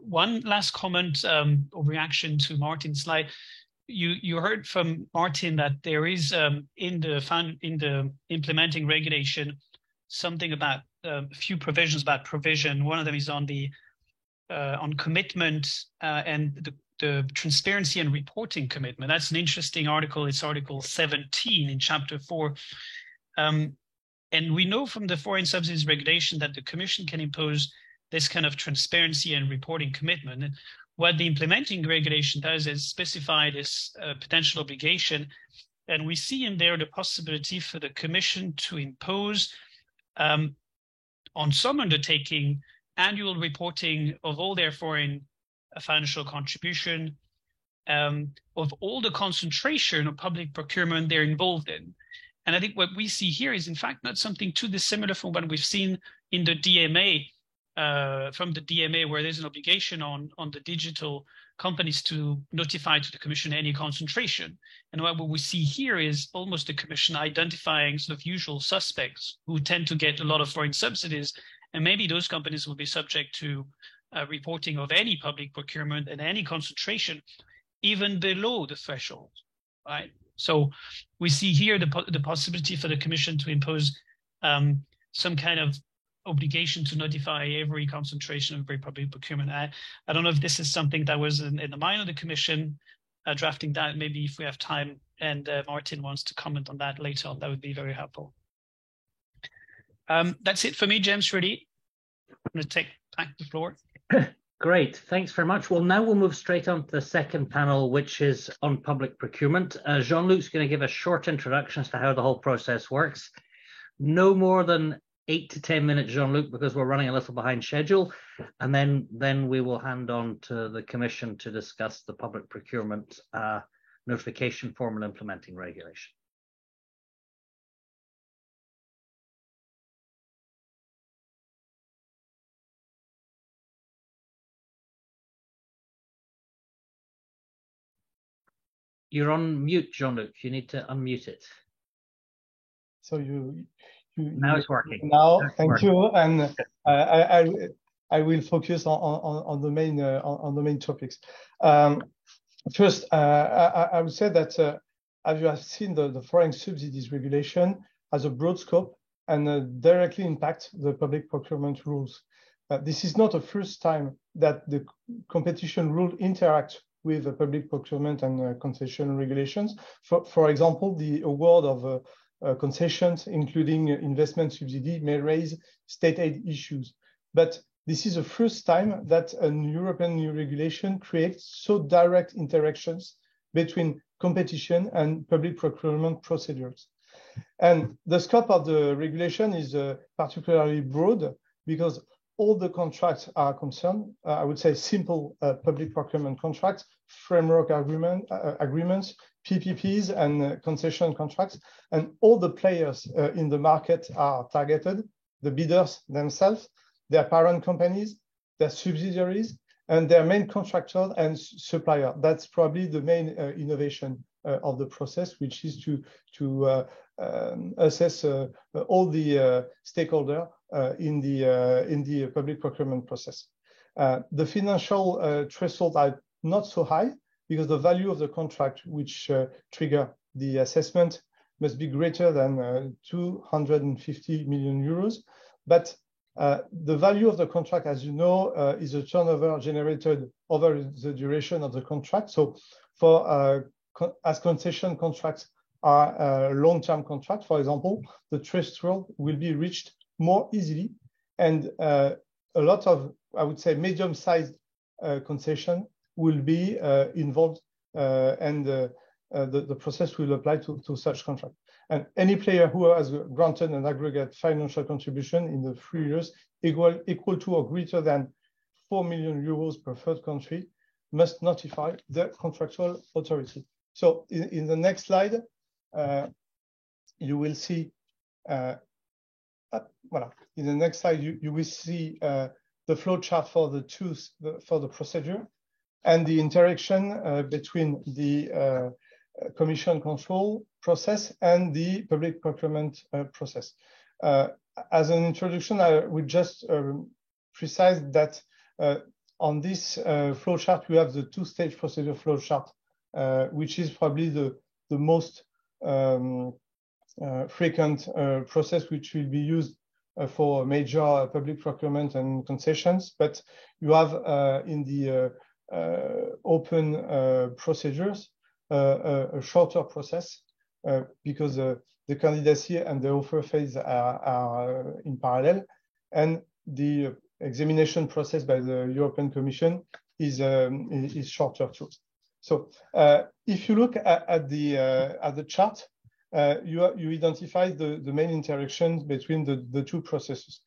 one last comment or reaction to Martin's slide. You heard from Martin that there is in the implementing regulation something about a few provisions about provision. One of them is on the on commitment and the transparency and reporting commitment. That's an interesting article. It's Article 17 in Chapter 4. And we know from the Foreign Subsidies Regulation that the Commission can impose this kind of transparency and reporting commitment. And what the implementing regulation does is specify this potential obligation. And we see in there the possibility for the Commission to impose on some undertaking annual reporting of all their foreign financial contribution, of all the concentration of public procurement they're involved in. And I think what we see here is, in fact, not something too dissimilar from what we've seen in the DMA, from the DMA, where there's an obligation on the digital companies to notify to the Commission any concentration. And what we see here is almost the Commission identifying sort of usual suspects who tend to get a lot of foreign subsidies. And maybe those companies will be subject to reporting of any public procurement and any concentration, even below the threshold, right? So we see here the possibility for the Commission to impose some kind of obligation to notify every concentration of every public procurement. I don't know if this is something that was in the mind of the Commission drafting that. Maybe if we have time and Martin wants to comment on that later on, that would be very helpful. That's it for me, James, really. I'm going to take back the floor. Great, thanks very much. Well, now we'll move straight on to the second panel, which is on public procurement. Jean-Luc's going to give a short introduction as to how the whole process works. No more than 8 to 10 minutes, Jean-Luc, because we're running a little behind schedule. And then we will hand on to the Commission to discuss the public procurement notification form and implementing regulation. You're on mute, Jean-Luc. You need to unmute it. So you now it's working. Now, thank you, and I will focus on the main topics. First, I would say that as you have seen, the foreign subsidies regulation has a broad scope and directly impacts the public procurement rules. This is not the first time that the competition rule interact with the public procurement and concession regulations. For example, the award of concessions, including investment subsidy, may raise state aid issues. But this is the first time that a European new regulation creates so direct interactions between competition and public procurement procedures. And the scope of the regulation is particularly broad because all the contracts are concerned. I would say simple public procurement contracts, framework agreements, PPPs, and concession contracts. And all the players in the market are targeted, the bidders themselves, their parent companies, their subsidiaries, and their main contractor and supplier. That's probably the main innovation of the process, which is to assess all the stakeholders in the public procurement process. The financial thresholds are not so high because the value of the contract which trigger the assessment must be greater than 250 million euros. But the value of the contract, as you know, is a turnover generated over the duration of the contract. So for as concession contracts are long-term contracts, for example, the threshold will be reached more easily, and a lot of, I would say, medium-sized concession will be involved, and the process will apply to such contract. And any player who has granted an aggregate financial contribution in the 3 years equal to or greater than 4 million euros per third country must notify the contractual authority. So in the next slide, you will see, voilà. In the next slide, you will see the flow chart for the procedure and the interaction between the Commission control process and the public procurement process. As an introduction, I would just precise that on this flow chart, we have the two-stage procedure flow chart, which is probably the most frequent process which will be used for major public procurement and concessions. But you have in the open procedures a shorter process because the candidacy and the offer phase are in parallel, and the examination process by the European Commission is shorter too. So if you look at the chart, you identify the main interactions between the two processes.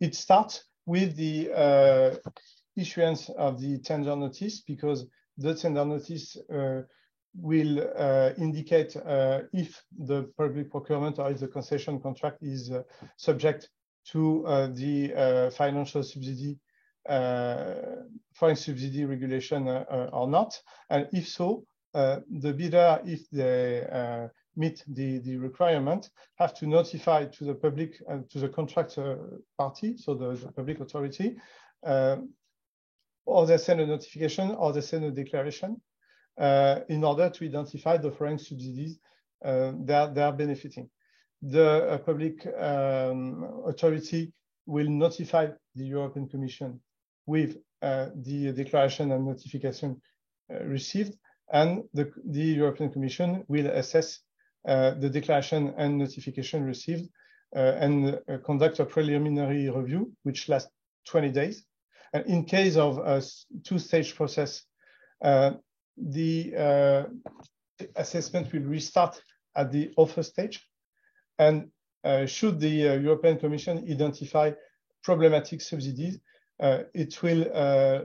It starts with the issuance of the tender notice, because the tender notice will indicate if the public procurement or if the concession contract is subject to the financial subsidy, foreign subsidy regulation or not. And if so, the bidder, if they meet the requirement, have to notify to the public and to the contract party, so the public authority, or they send a notification or they send a declaration in order to identify the foreign subsidies that they are benefiting. The public authority will notify the European Commission with the declaration and notification received, and the European Commission will assess the declaration and notification received and conduct a preliminary review, which lasts 20 days. And in case of a two-stage process, the assessment will restart at the offer stage. And should the European Commission identify problematic subsidies, it will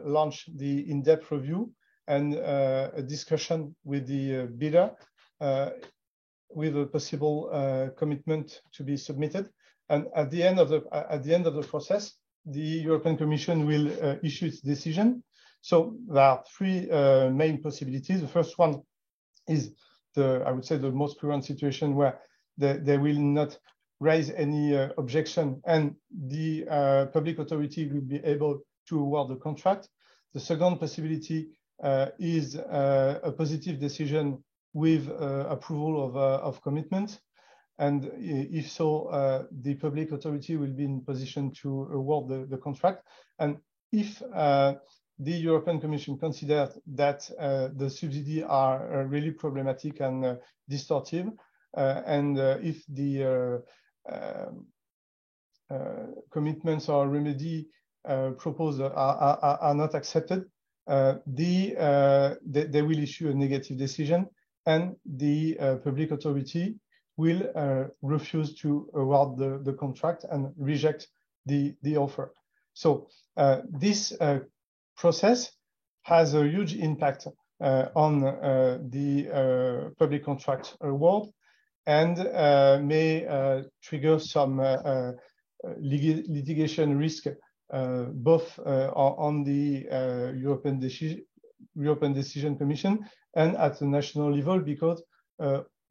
launch the in-depth review and a discussion with the bidder with a possible commitment to be submitted. And at the end of the process, the European Commission will issue its decision. So there are three main possibilities. The first one is I would say the most current situation where they will not raise any objection and the public authority will be able to award the contract. The second possibility is a positive decision with approval of commitment. And if so, the public authority will be in position to award the contract. And if the European Commission considers that the subsidies are really problematic and distortive, and if the commitments or remedy proposed are not accepted, they will issue a negative decision, and the public authority will refuse to award the contract and reject the offer. So this process has a huge impact on the public contract award and may trigger some litigation risk both on the European Decision Commission and at the national level, because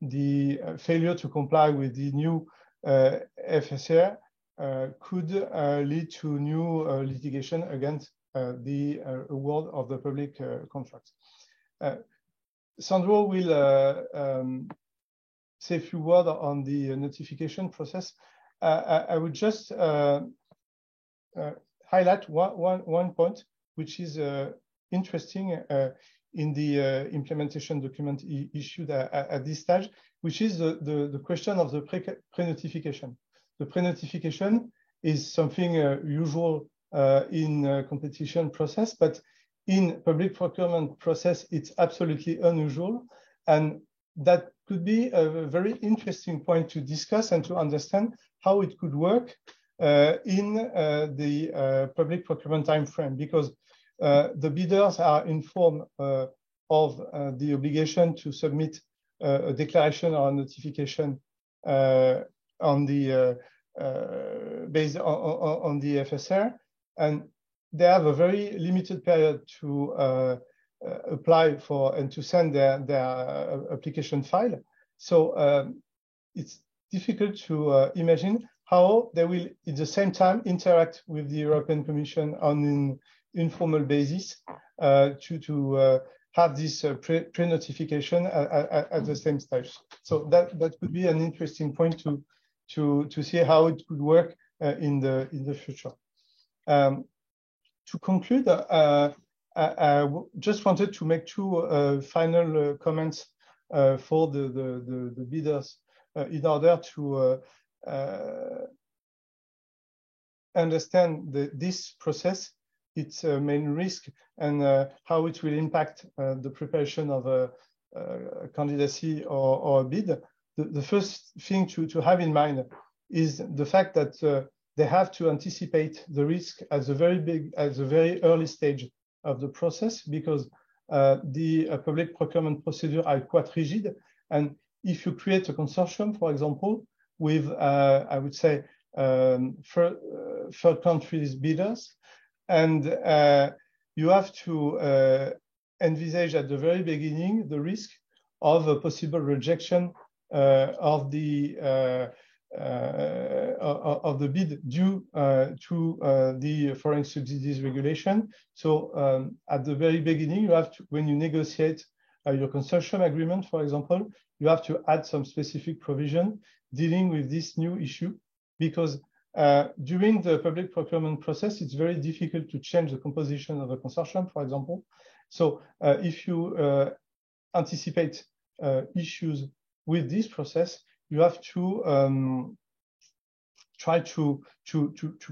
the failure to comply with the new FSR could lead to new litigation against the award of the public contracts. Sandro will say a few words on the notification process. I would just highlight one point, which is interesting in the implementation document issued at this stage, which is the question of the pre-notification. The pre-notification is something usual in competition process, but in public procurement process, it's absolutely unusual. And that could be a very interesting point to discuss and to understand how it could work in the public procurement timeframe, because the bidders are informed of the obligation to submit a declaration or a notification on the based on the FSR, and they have a very limited period to apply for and to send their application file. So it's difficult to imagine how they will at the same time interact with the European Commission on an informal basis to have this pre-notification at the same stage. So that could be an interesting point to see how it could work in the future. To conclude, I just wanted to make two final comments for the bidders in order to understand this process, its main risk, and how it will impact the preparation of a candidacy or a bid. The first thing to have in mind is the fact that they have to anticipate the risk at the very early stage of the process, because the public procurement procedure are quite rigid. And if you create a consortium, for example, with, I would say, third countries bidders, and you have to envisage at the very beginning the risk of a possible rejection of the bid due to the foreign subsidies regulation. So at the very beginning, you have to, when you negotiate your consortium agreement, for example, you have to add some specific provision dealing with this new issue, because during the public procurement process, it's very difficult to change the composition of a consortium, for example. So if you anticipate issues with this process, you have to try to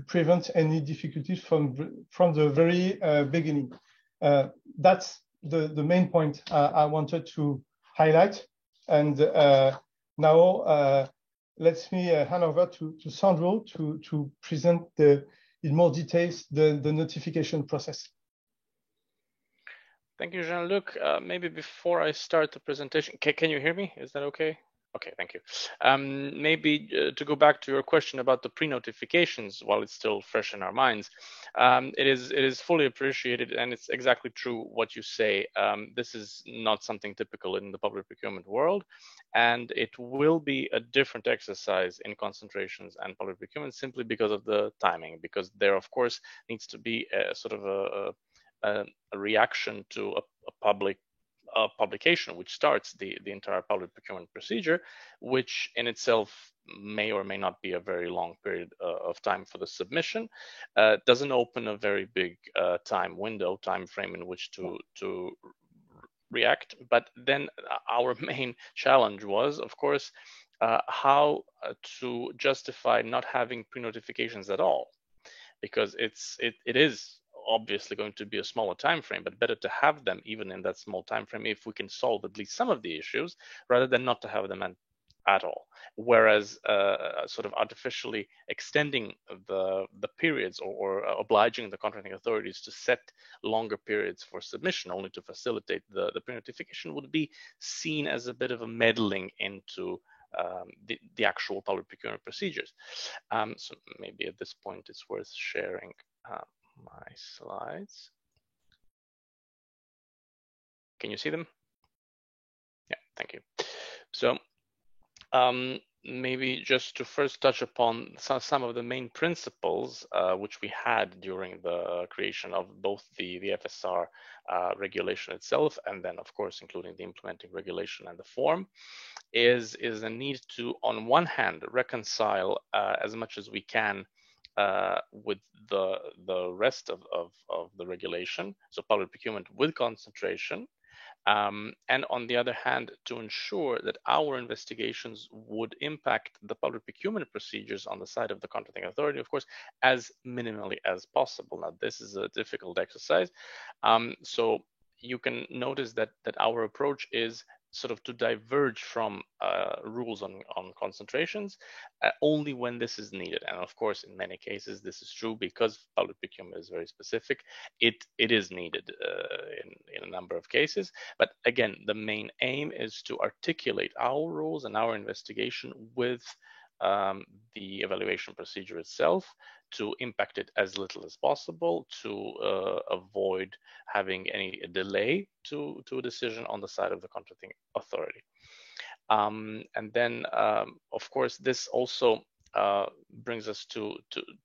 prevent any difficulties from the very beginning. That's the main point I wanted to highlight. And now let me hand over to Sandro to present in more details the notification process. Thank you, Jean-Luc. Maybe before I start the presentation, can you hear me? Is that okay? Okay, thank you. Maybe to go back to your question about the pre-notifications, while it's still fresh in our minds, it is fully appreciated, and it's exactly true what you say. This is not something typical in the public procurement world, and it will be a different exercise in concentrations and public procurement simply because of the timing, because there, of course, needs to be a sort of a reaction to a public publication, which starts the entire public procurement procedure, which in itself may or may not be a very long period of time for the submission. Doesn't open a very big time frame in which to react. But then our main challenge was, of course, how to justify not having pre-notifications at all, because it is obviously going to be a smaller time frame, but better to have them even in that small time frame if we can solve at least some of the issues, rather than not to have them at all. Whereas sort of artificially extending the periods or obliging the contracting authorities to set longer periods for submission only to facilitate the pre-notification would be seen as a bit of a meddling into the actual public procurement procedures. So maybe at this point it's worth sharing my slides. Can you see them? Yeah, thank you. So maybe just to first touch upon some of the main principles which we had during the creation of both the FSR regulation itself, and then of course including the implementing regulation and the form, is a need to, on one hand, reconcile as much as we can with the rest of the regulation, so public procurement with concentration, and on the other hand, to ensure that our investigations would impact the public procurement procedures on the side of the contracting authority, of course, as minimally as possible. Now, this is a difficult exercise, so you can notice that our approach is sort of to diverge from rules on concentrations only when this is needed. And of course, in many cases, this is true because public procurement is very specific. It is needed in a number of cases. But again, the main aim is to articulate our rules and our investigation with the evaluation procedure itself, to impact it as little as possible, to avoid having any delay to a decision on the side of the contracting authority. And then, of course, this also brings us to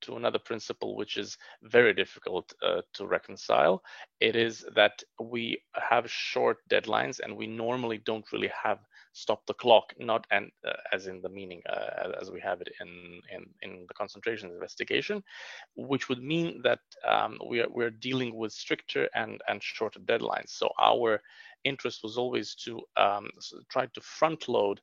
another principle, which is very difficult to reconcile. It is that we have short deadlines, and we normally don't really have stop the clock, not as in the meaning as we have it in the concentration investigation, which would mean that we're dealing with stricter and shorter deadlines. So our interest was always to try to front load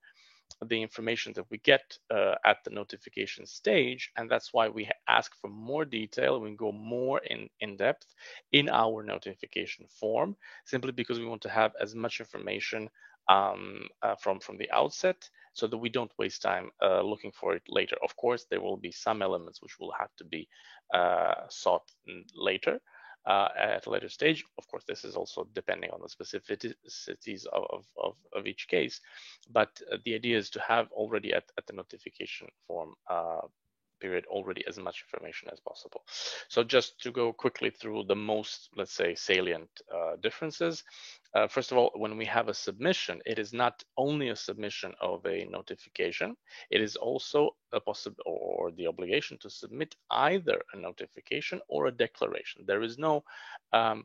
the information that we get at the notification stage, and that's why we ask for more detail. We go more in depth in our notification form, simply because we want to have as much information from the outset, so that we don't waste time looking for it later. Of course, there will be some elements which will have to be sought later, at a later stage. Of course, this is also depending on the specificities of each case, but the idea is to have already at the notification form period already as much information as possible. So just to go quickly through the most, let's say, salient differences. First of all, when we have a submission, it is not only a submission of a notification, it is also a possible or the obligation to submit either a notification or a declaration. There is no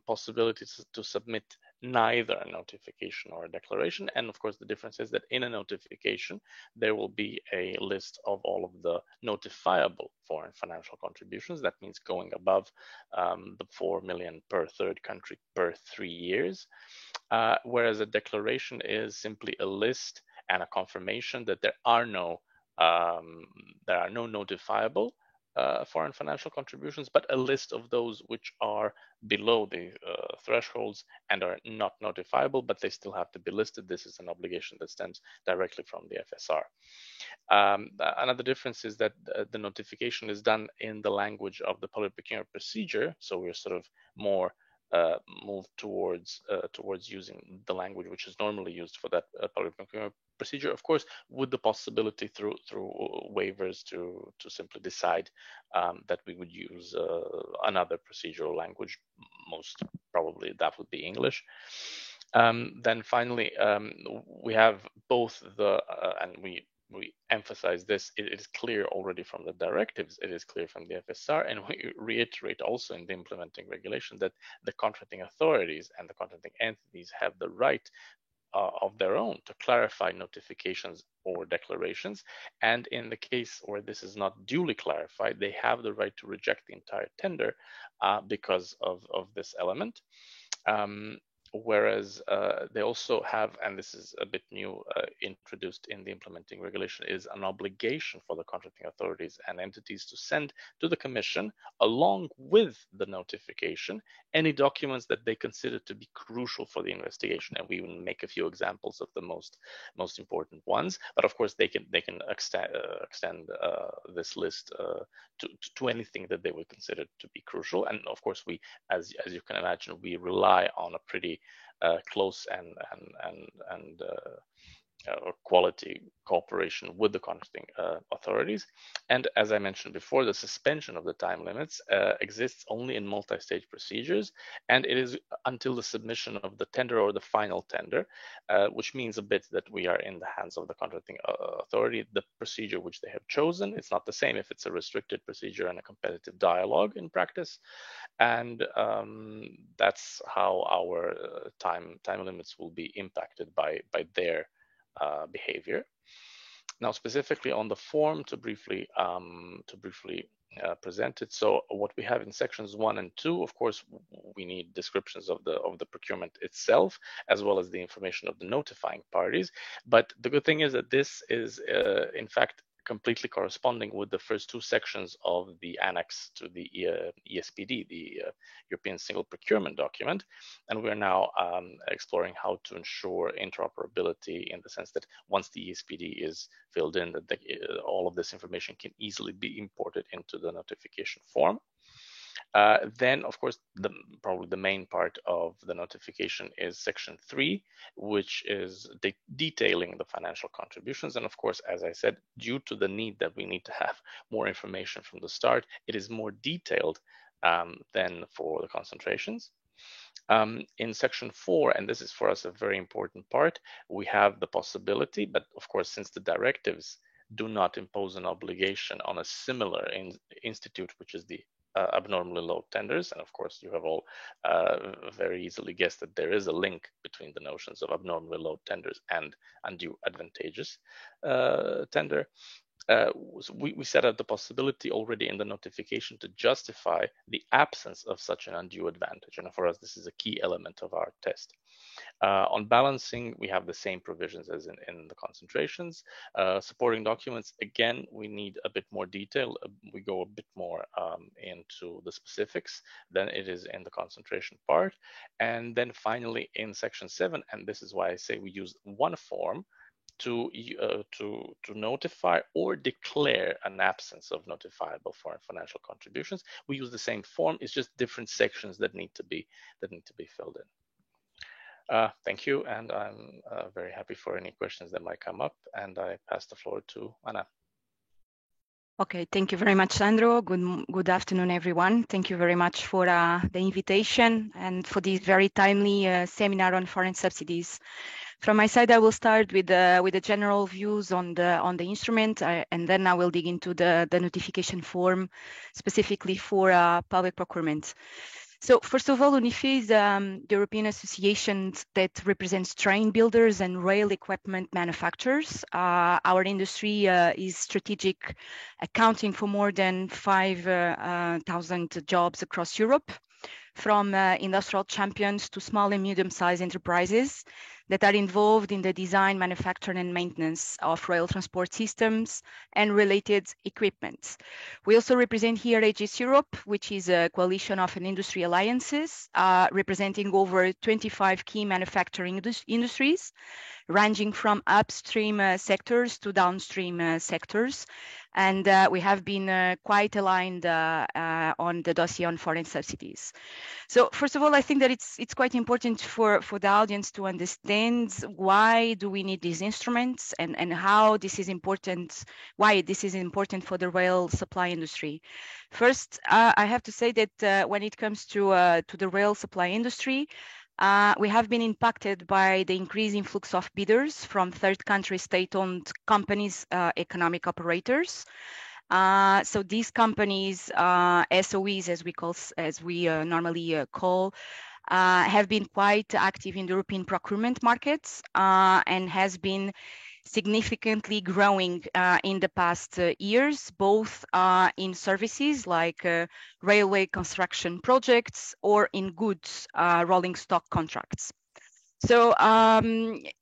possibility to submit neither a notification or a declaration. And of course, the difference is that in a notification, there will be a list of all of the notifiable foreign financial contributions. That means going above the 4 million per third country per 3 years. Whereas a declaration is simply a list and a confirmation that there are no notifiable foreign financial contributions, but a list of those which are below the thresholds and are not notifiable, but they still have to be listed. This is an obligation that stems directly from the FSR. Another difference is that the notification is done in the language of the public procurement procedure, so we're sort of more move towards using the language which is normally used for that public procurement procedure, of course, with the possibility through waivers to simply decide that we would use another procedural language. Most probably that would be English. Then finally, we have both and we emphasize this, it is clear already from the directives, it is clear from the FSR, and we reiterate also in the implementing regulation that the contracting authorities and the contracting entities have the right of their own to clarify notifications or declarations. And in the case where this is not duly clarified, they have the right to reject the entire tender because of this element. Whereas they also have, and this is a bit new, introduced in the implementing regulation, is an obligation for the contracting authorities and entities to send to the Commission, along with the notification, any documents that they consider to be crucial for the investigation. And we will make a few examples of the most important ones. But of course, they can extend this list to anything that they would consider to be crucial. And of course, we, as you can imagine, we rely on a pretty close and quality cooperation with the contracting authorities. And as I mentioned before, the suspension of the time limits exists only in multi-stage procedures, and it is until the submission of the tender or the final tender, which means a bit that we are in the hands of the contracting authority. The procedure which they have chosen, it's not the same if it's a restricted procedure and a competitive dialogue in practice. And that's how our time limits will be impacted by their behavior. Now, specifically on the form, to briefly present it. So what we have in sections 1 and 2, of course, we need descriptions of the procurement itself, as well as the information of the notifying parties. But the good thing is that this is, in fact, completely corresponding with the first 2 sections of the annex to the ESPD, the European Single Procurement Document. And we're now exploring how to ensure interoperability, in the sense that once the ESPD is filled in, that all of this information can easily be imported into the notification form. Then, of course, probably the main part of the notification is section 3, which is detailing the financial contributions. And of course, as I said, due to the need that we need to have more information from the start, it is more detailed than for the concentrations. In section 4, and this is for us a very important part, we have the possibility, but of course, since the directives do not impose an obligation on a similar institute, which is the abnormally low tenders. And of course, you have all very easily guessed that there is a link between the notions of abnormally low tenders and undue advantageous tender. So we set out the possibility already in the notification to justify the absence of such an undue advantage. And for us, this is a key element of our test. On balancing, we have the same provisions as in the concentrations. Supporting documents, again, we need a bit more detail. We go a bit more into the specifics than it is in the concentration part. And then finally in section 7, and this is why I say we use one form to notify or declare an absence of notifiable foreign financial contributions. We use the same form. It's just different sections that need to be filled in. Thank you, and I'm very happy for any questions that might come up. And I pass the floor to Anna. Okay, thank you very much, Sandro. Good afternoon, everyone. Thank you very much for the invitation and for this very timely seminar on foreign subsidies. From my side, I will start with the general views on the instrument, and then I will dig into the notification form specifically for public procurement. So first of all, UNIFE is the European association that represents train builders and rail equipment manufacturers. Our industry is strategic, accounting for more than 5,000 jobs across Europe, from industrial champions to small and medium-sized enterprises that are involved in the design, manufacture, and maintenance of rail transport systems and related equipment. We also represent here Aegis Europe, which is a coalition of industry alliances representing over 25 key manufacturing industries, ranging from upstream sectors to downstream sectors. And we have been quite aligned on the dossier on foreign subsidies. So first of all, I think that it's quite important for the audience to understand why do we need these instruments and how this is important, why this is important for the rail supply industry. First, I have to say that when it comes to the rail supply industry, we have been impacted by the increasing influx of bidders from third country state-owned companies, economic operators. So these companies, SOEs, as we normally call, have been quite active in the European procurement markets and has been significantly growing in the past years, both in services like railway construction projects or in goods rolling stock contracts. So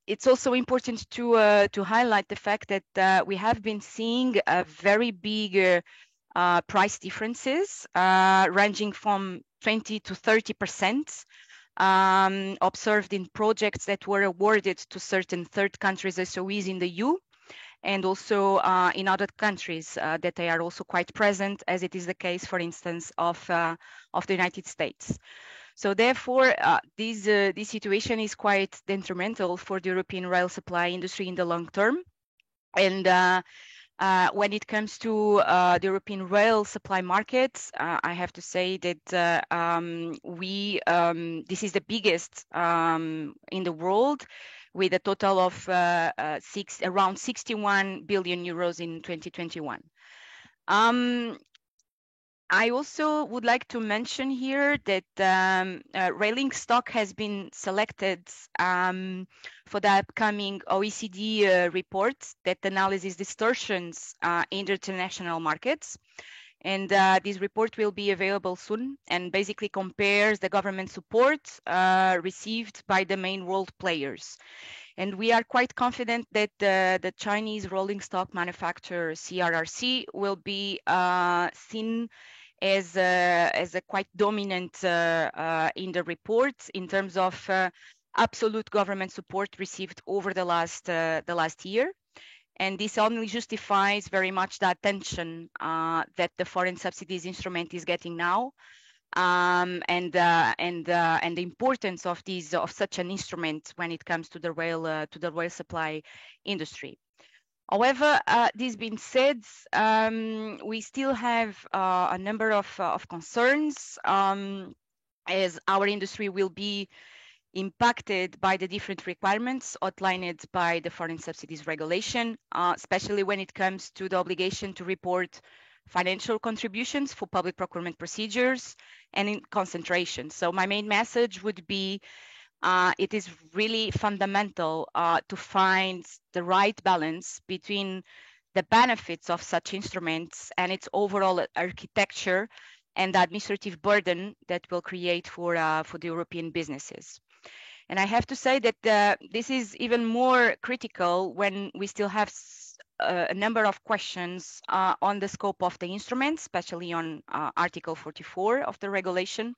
it's also important to highlight the fact that we have been seeing a very big price differences ranging from 20 to 30%. Observed in projects that were awarded to certain third countries SOEs in the EU, and also in other countries that they are also quite present, as it is the case, for instance, of the United States. So therefore, this situation is quite detrimental for the European rail supply industry in the long term. And when it comes to the European rail supply markets, I have to say that this is the biggest in the world, with a total of around 61 billion euros in 2021. I also would like to mention here that railing stock has been selected for the upcoming OECD report that analyzes distortions in the international markets. And this report will be available soon and basically compares the government support received by the main world players. And we are quite confident that the Chinese rolling stock manufacturer CRRC will be seen as a quite dominant in the report in terms of absolute government support received over the last year. And this only justifies very much the attention that the foreign subsidies instrument is getting now, and the importance of such an instrument when it comes to the rail supply industry. However, this being said, we still have a number of concerns, as our industry will be impacted by the different requirements outlined by the foreign subsidies regulation, especially when it comes to the obligation to report financial contributions for public procurement procedures and in concentration. So my main message would be it is really fundamental to find the right balance between the benefits of such instruments and its overall architecture and the administrative burden that will create for the European businesses. And I have to say that this is even more critical when we still have a number of questions on the scope of the instrument, especially on Article 44 of the regulation,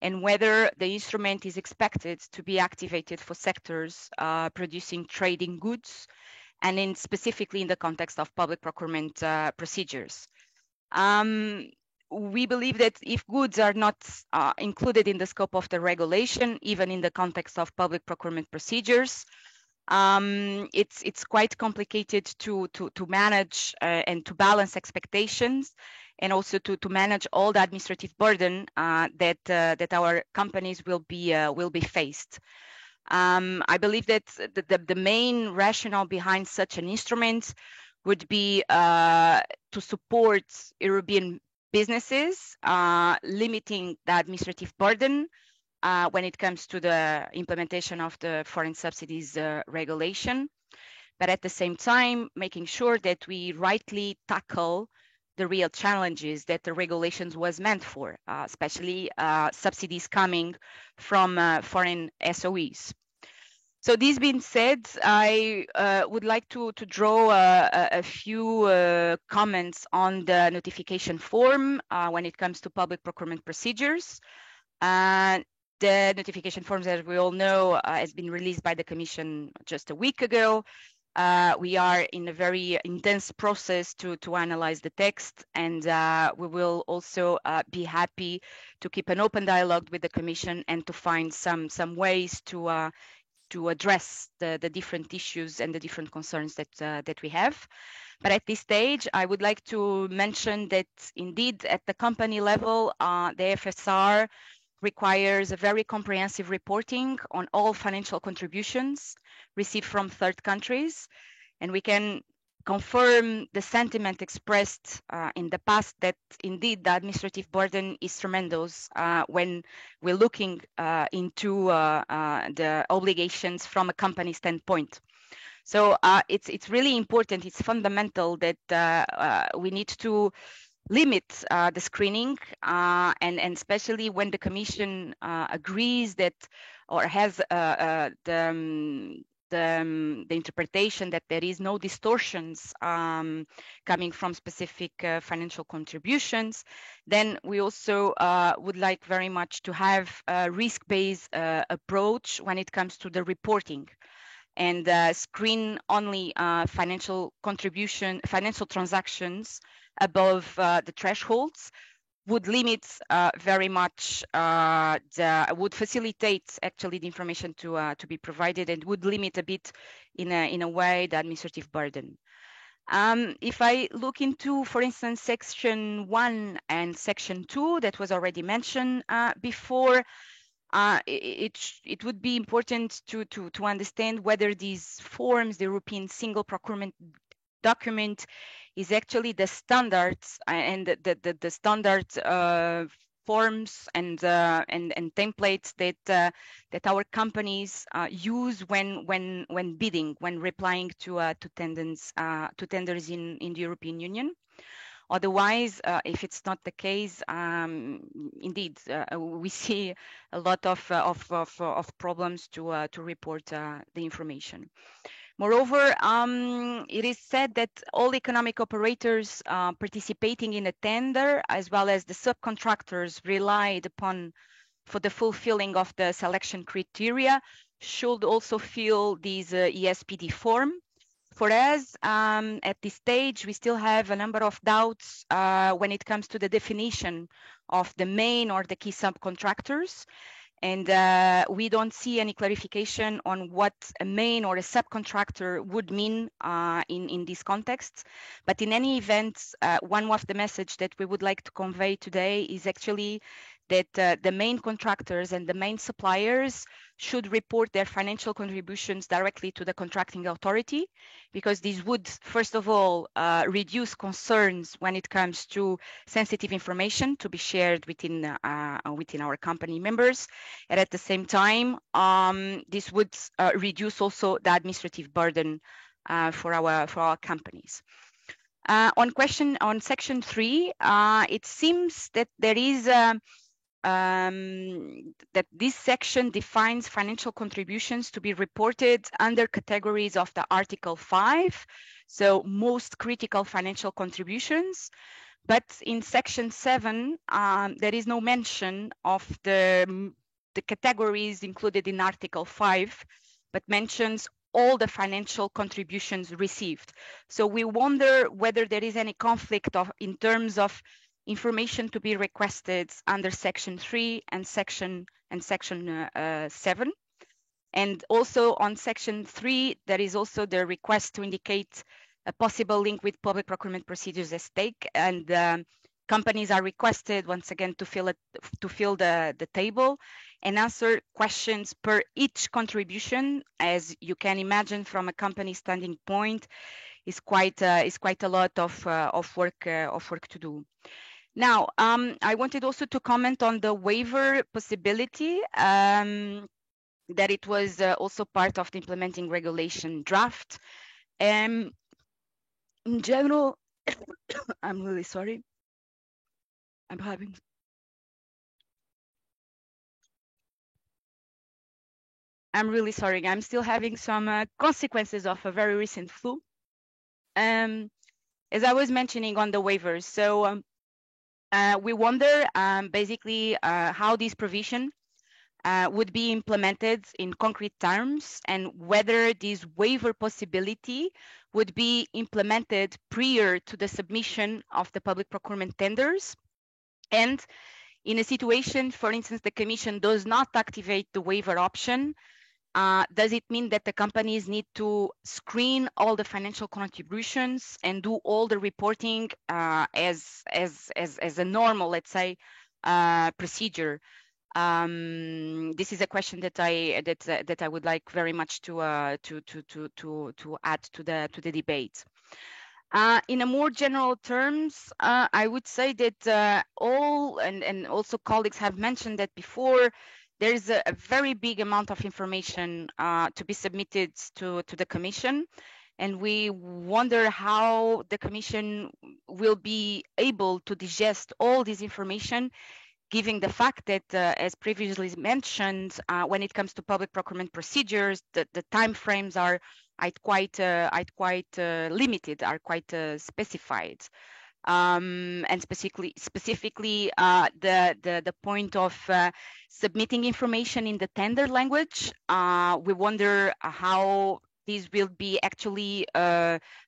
and whether the instrument is expected to be activated for sectors producing trading goods and specifically in the context of public procurement procedures. We believe that if goods are not included in the scope of the regulation, even in the context of public procurement procedures, it's quite complicated to manage and to balance expectations, and also to manage all the administrative burden that our companies will be faced. I believe that the main rationale behind such an instrument would be to support European businesses, limiting the administrative burden when it comes to the implementation of the foreign subsidies regulation, but at the same time, making sure that we rightly tackle the real challenges that the regulations was meant for, especially subsidies coming from foreign SOEs. So this being said, I would like to draw a few comments on the notification form when it comes to public procurement procedures. The notification forms, as we all know, has been released by the Commission just a week ago. We are in a very intense process to analyze the text, and we will also be happy to keep an open dialogue with the Commission and to find some ways to address the different issues and the different concerns that we have. But at this stage, I would like to mention that indeed at the company level, the FSR requires a very comprehensive reporting on all financial contributions received from third countries. And we can confirm the sentiment expressed in the past that indeed the administrative burden is tremendous when we're looking into the obligations from a company standpoint. So it's really important, it's fundamental that we need to limit the screening and especially when the Commission agrees that or has the interpretation that there is no distortions coming from specific financial contributions, then we also would like very much to have a risk-based approach when it comes to the reporting, and screen only financial transactions above the thresholds would limit very much, would facilitate actually the information to be provided, and would limit a bit in a way the administrative burden. If I look into, for instance, Section 1 and Section 2 that was already mentioned before, it would be important to understand whether these forms, the European Single Procurement Document, is actually the standards and the standard forms and templates that our companies use when bidding, when replying to tenders in the European Union. Otherwise, if it's not the case, indeed, we see a lot of problems to report the information. Moreover, it is said that all economic operators participating in a tender, as well as the subcontractors relied upon for the fulfilling of the selection criteria, should also fill this ESPD form. For us, at this stage, we still have a number of doubts when it comes to the definition of the main or the key subcontractors. And we don't see any clarification on what a main or a subcontractor would mean in this context. But in any event, one of the messages that we would like to convey today is actually that the main contractors and the main suppliers should report their financial contributions directly to the contracting authority, because this would, first of all, reduce concerns when it comes to sensitive information to be shared within our company members. And at the same time, this would reduce also the administrative burden for our companies. On Section 3, it seems that there is that this section defines financial contributions to be reported under categories of the Article 5, so most critical financial contributions. But in Section 7, there is no mention of the categories included in Article 5, but mentions all the financial contributions received. So we wonder whether there is any conflict in terms of information to be requested under Section 3 and Section 7. And also on Section 3, there is also the request to indicate a possible link with public procurement procedures at stake, and companies are requested once again to fill the table and answer questions per each contribution. As you can imagine, from a company standing point, is quite a lot of work to do. Now, I wanted also to comment on the waiver possibility. That it was also part of the implementing regulation draft. In general, I'm really sorry. I'm really sorry. I'm still having some consequences of a very recent flu. As I was mentioning on the waivers, so we wonder basically how this provision would be implemented in concrete terms, and whether this waiver possibility would be implemented prior to the submission of the public procurement tenders. And in a situation, for instance, the Commission does not activate the waiver option, does it mean that the companies need to screen all the financial contributions and do all the reporting as a normal, let's say, procedure? This is a question that I would like very much to add to the debate. In a more general terms, I would say that all and also colleagues have mentioned that before, there is a very big amount of information to be submitted to the Commission, and we wonder how the Commission will be able to digest all this information, given the fact that, as previously mentioned, when it comes to public procurement procedures, the time frames are quite limited, are quite specified. And specifically the point of submitting information in the tender language, we wonder how these will be actually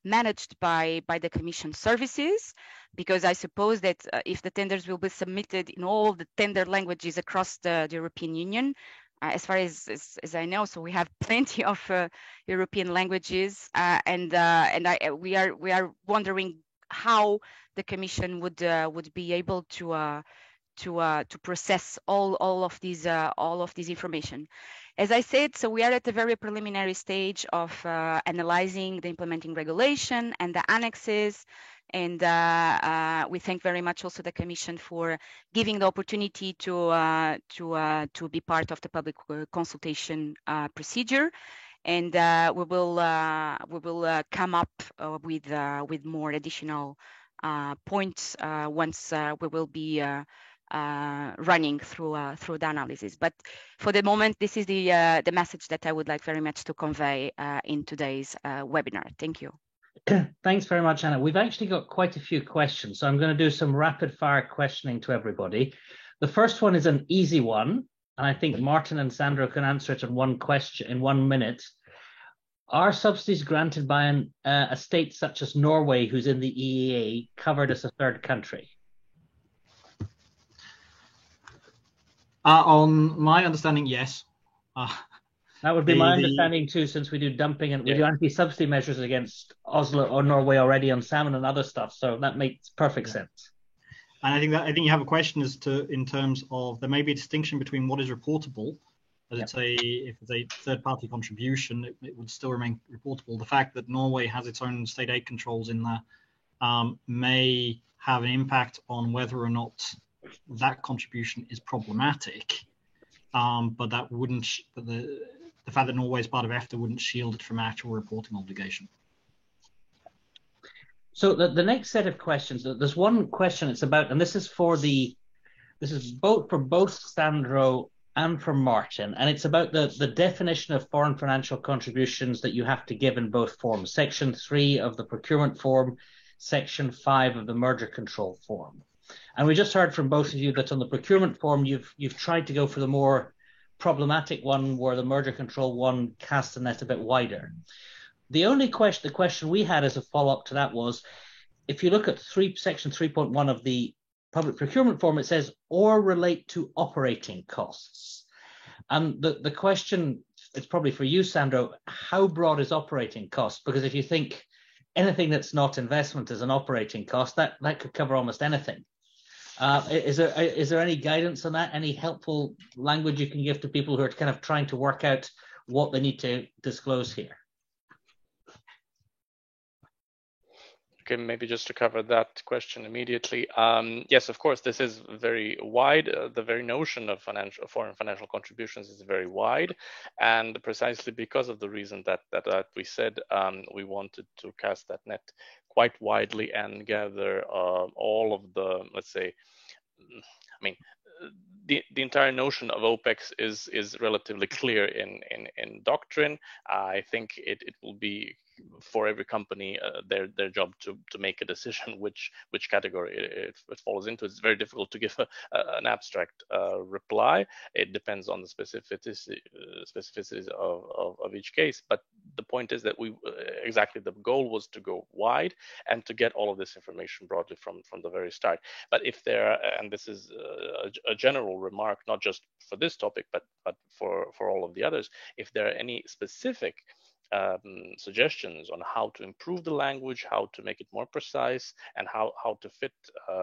managed by the Commission services, because I suppose that if the tenders will be submitted in all the tender languages across the European Union, as far as I know, so we have plenty of European languages, we are wondering how the Commission would be able to process all of these information. As I said, so we are at a very preliminary stage of analyzing the implementing regulation and the annexes, and we thank very much also the Commission for giving the opportunity to be part of the public consultation procedure. And we will come up with more additional points once we will be running through the analysis. But for the moment, this is the message that I would like very much to convey in today's webinar. Thank you. Thanks very much, Anna. We've actually got quite a few questions, so I'm going to do some rapid fire questioning to everybody. The first one is an easy one, and I think Martin and Sandro can answer it in one question in 1 minute. Are subsidies granted by a state such as Norway, who's in the EEA, covered as a third country? On my understanding, yes. That would be my understanding too, since we do dumping and we do anti-subsidy measures against Oslo or Norway already on salmon and other stuff. So that makes perfect sense. And I think you have a question as to, in terms of, there may be a distinction between what is reportable, as if it's a third-party contribution, it would still remain reportable. The fact that Norway has its own state aid controls in there may have an impact on whether or not that contribution is problematic, but that wouldn't. The fact that Norway is part of EFTA wouldn't shield it from actual reporting obligation. So the next set of questions, there's one question. It's about, and this is both for both Sandro and for Martin, and it's about the definition of foreign financial contributions that you have to give in both forms. Section 3 of the procurement form, Section 5 of the merger control form. And we just heard from both of you that on the procurement form, you've tried to go for the more problematic one where the merger control one casts the net a bit wider. The question we had as a follow-up to that was, if you look at section 3.1 of the public procurement form, it says, or relate to operating costs. And the question, it's probably for you, Sandro, how broad is operating cost? Because if you think anything that's not investment is an operating cost, that could cover almost anything. Is there any guidance on that? Any helpful language you can give to people who are kind of trying to work out what they need to disclose here? Okay, maybe just to cover that question immediately. Yes, of course, this is very wide. The very notion of foreign financial contributions is very wide, and precisely because of the reason that we said, we wanted to cast that net quite widely and gather all of the, let's say, I mean, the entire notion of OPEX is relatively clear in doctrine. I think it will be for every company their job to make a decision which category it falls into. It's very difficult to give an abstract reply. It depends on the specificities of each case. But the point is that exactly the goal was to go wide and to get all of this information broadly from the very start. But if there, and this is a general remark, not just for this topic, but for all of the others, if there are any specific suggestions on how to improve the language, how to make it more precise, and how to fit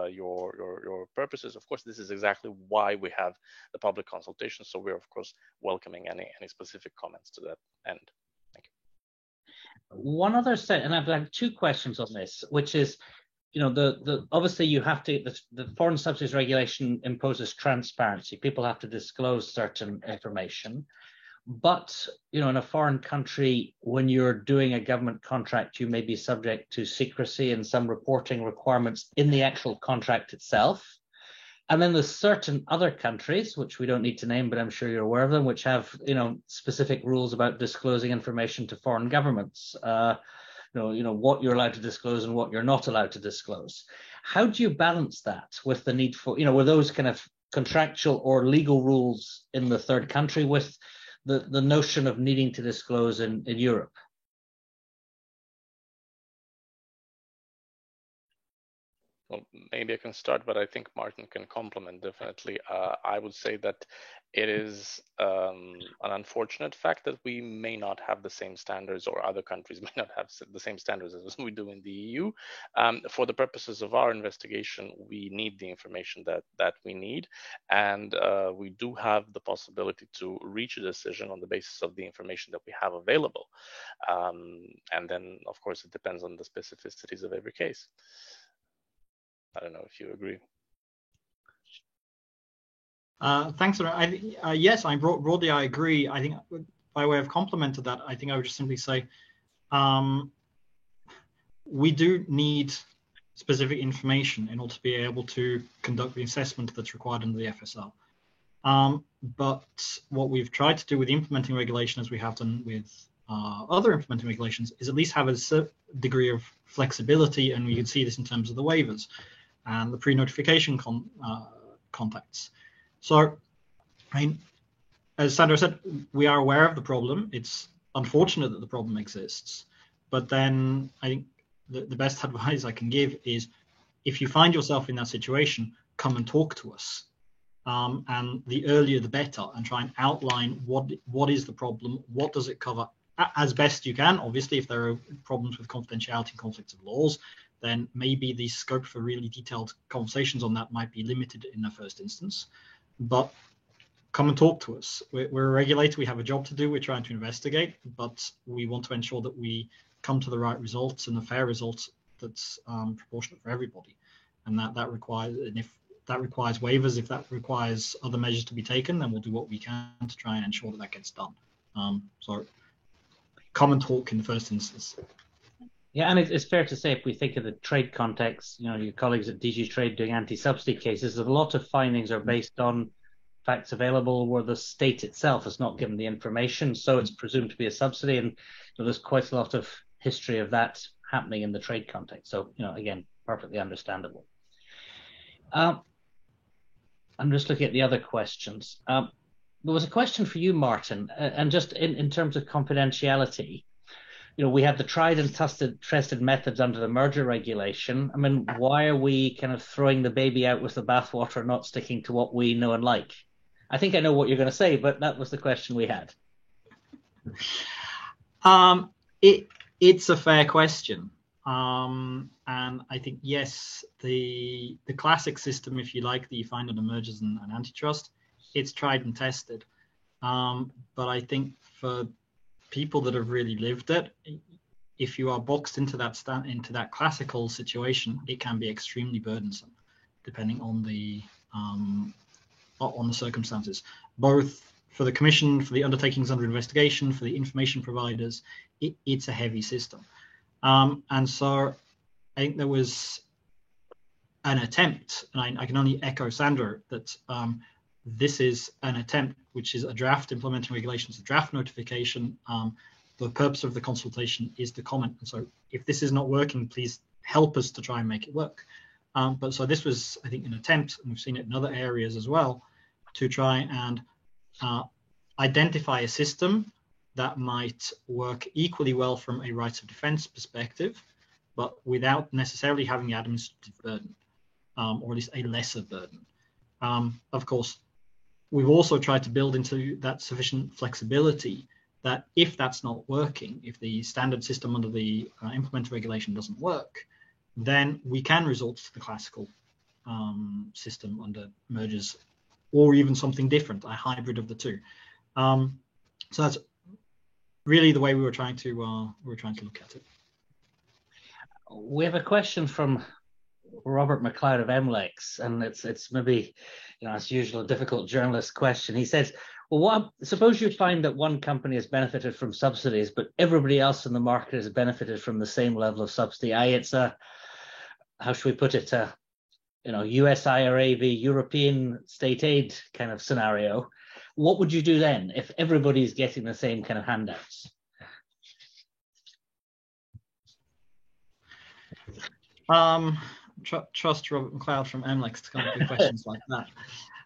your purposes. Of course, this is exactly why we have the public consultation. So we're of course welcoming any specific comments to that end. Thank you. One other set, and I've got two questions on this, which is, you know, obviously you have to, the foreign subsidies regulation imposes transparency. People have to disclose certain information. But, you know, in a foreign country, when you're doing a government contract, you may be subject to secrecy and some reporting requirements in the actual contract itself. And then there's certain other countries, which we don't need to name, but I'm sure you're aware of them, which have, you know, specific rules about disclosing information to foreign governments. You know what you're allowed to disclose and what you're not allowed to disclose. How do you balance that with the need for, you know, were those kind of contractual or legal rules in the third country with the notion of needing to disclose in Europe? Well, maybe I can start, but I think Martin can complement definitely. I would say that it is an unfortunate fact that we may not have the same standards, or other countries may not have the same standards as we do in the EU. For the purposes of our investigation, we need the information that we need, and we do have the possibility to reach a decision on the basis of the information that we have available. And then, of course, it depends on the specificities of every case. I don't know if you agree. Thanks. Yes, broadly I agree. I think by way of complement to that, I think I would just simply say we do need specific information in order to be able to conduct the assessment that's required under the FSR. But what we've tried to do with the implementing regulation, as we have done with other implementing regulations, is at least have a certain degree of flexibility, and we can see this in terms of the waivers and the pre-notification contacts. So, I mean, as Sandro said, we are aware of the problem. It's unfortunate that the problem exists, but then I think the best advice I can give is, if you find yourself in that situation, come and talk to us. And the earlier the better, and try and outline what is the problem, what does it cover, as best you can. Obviously, if there are problems with confidentiality and conflicts of laws, then maybe the scope for really detailed conversations on that might be limited in the first instance. But come and talk to us. We're a regulator, we have a job to do, we're trying to investigate, but we want to ensure that we come to the right results and the fair results that's proportionate for everybody. And that requires, and if that requires waivers, if that requires other measures to be taken, then we'll do what we can to try and ensure that gets done. So come and talk in the first instance. Yeah, and it's fair to say, if we think of the trade context, you know, your colleagues at DG Trade doing anti-subsidy cases, a lot of findings are based on facts available where the state itself has not given the information, so it's presumed to be a subsidy, and there's quite a lot of history of that happening in the trade context. So, you know, again, perfectly understandable. I'm just looking at the other questions. there was a question for you, Martin, and just in terms of confidentiality. We have the tried and tested methods under the merger regulation. I mean, why are we kind of throwing the baby out with the bathwater, not sticking to what we know and like? I think I know what you're going to say, but that was the question we had. It's a fair question. And I think, yes, the classic system, if you like, that you find under mergers and antitrust, it's tried and tested. But I think for people that have really lived it, if you are boxed into that classical situation, it can be extremely burdensome, depending on the circumstances. Both for the commission, for the undertakings under investigation, for the information providers, it's a heavy system. And so I think there was an attempt, and I can only echo Sandro, that this is an attempt, which is a draft implementing regulations, a draft notification. The purpose of the consultation is to comment. And so if this is not working, please help us to try and make it work. But so this was, I think, an attempt, and we've seen it in other areas as well, to try and identify a system that might work equally well from a rights of defense perspective, but without necessarily having the administrative burden, or at least a lesser burden. Of course, we've also tried to build into that sufficient flexibility that if that's not working, if the standard system under the implemented regulation doesn't work, then we can resort to the classical system under mergers, or even something different, a hybrid of the two. So that's really the way we were trying to look at it. We have a question from Robert McLeod of MLEX, and it's maybe, as usual, a difficult journalist question. He says, well, suppose you find that one company has benefited from subsidies, but everybody else in the market has benefited from the same level of subsidy. It's a, how should we put it, US IRA v European state aid kind of scenario. What would you do then if everybody's getting the same kind of handouts? Trust Robert McLeod from MLEX to come up with questions like that.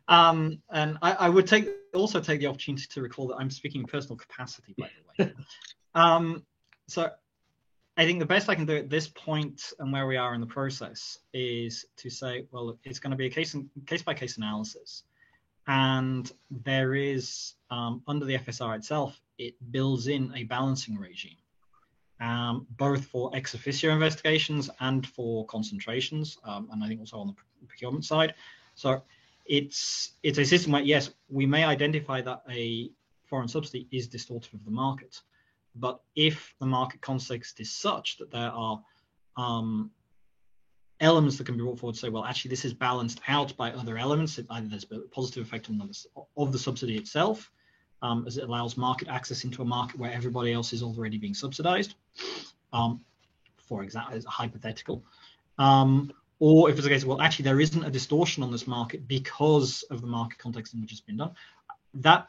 And I would also take the opportunity to recall that I'm speaking in personal capacity, by the way. So I think the best I can do at this point and where we are in the process is to say, well, it's going to be a case-by-case analysis. And there is, under the FSR itself, it builds in a balancing regime, both for ex officio investigations and for concentrations, and I think also on the procurement side. So it's a system where, yes, we may identify that a foreign subsidy is distortive of the market, but if the market context is such that there are elements that can be brought forward to say, well, actually, this is balanced out by other elements, either there's a positive effect of the subsidy itself, as it allows market access into a market where everybody else is already being subsidized, for example, as a hypothetical. Or if it's a case of, well, actually, there isn't a distortion on this market because of the market context in which it's been done, that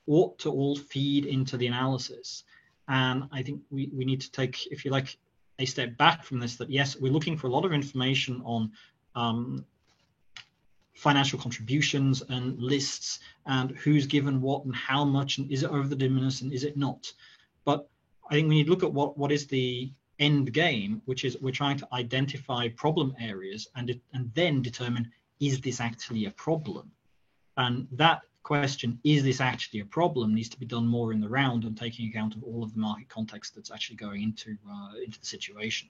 ought to all feed into the analysis. And I think we need to take, if you like, a step back from this, that yes, we're looking for a lot of information on financial contributions and lists and who's given what and how much, and is it over the de minimis and is it not? But I think we need to look at what is the end game, which is we're trying to identify problem areas and then determine, is this actually a problem? And that question, is this actually a problem, needs to be done more in the round and taking account of all of the market context that's actually going into the situation.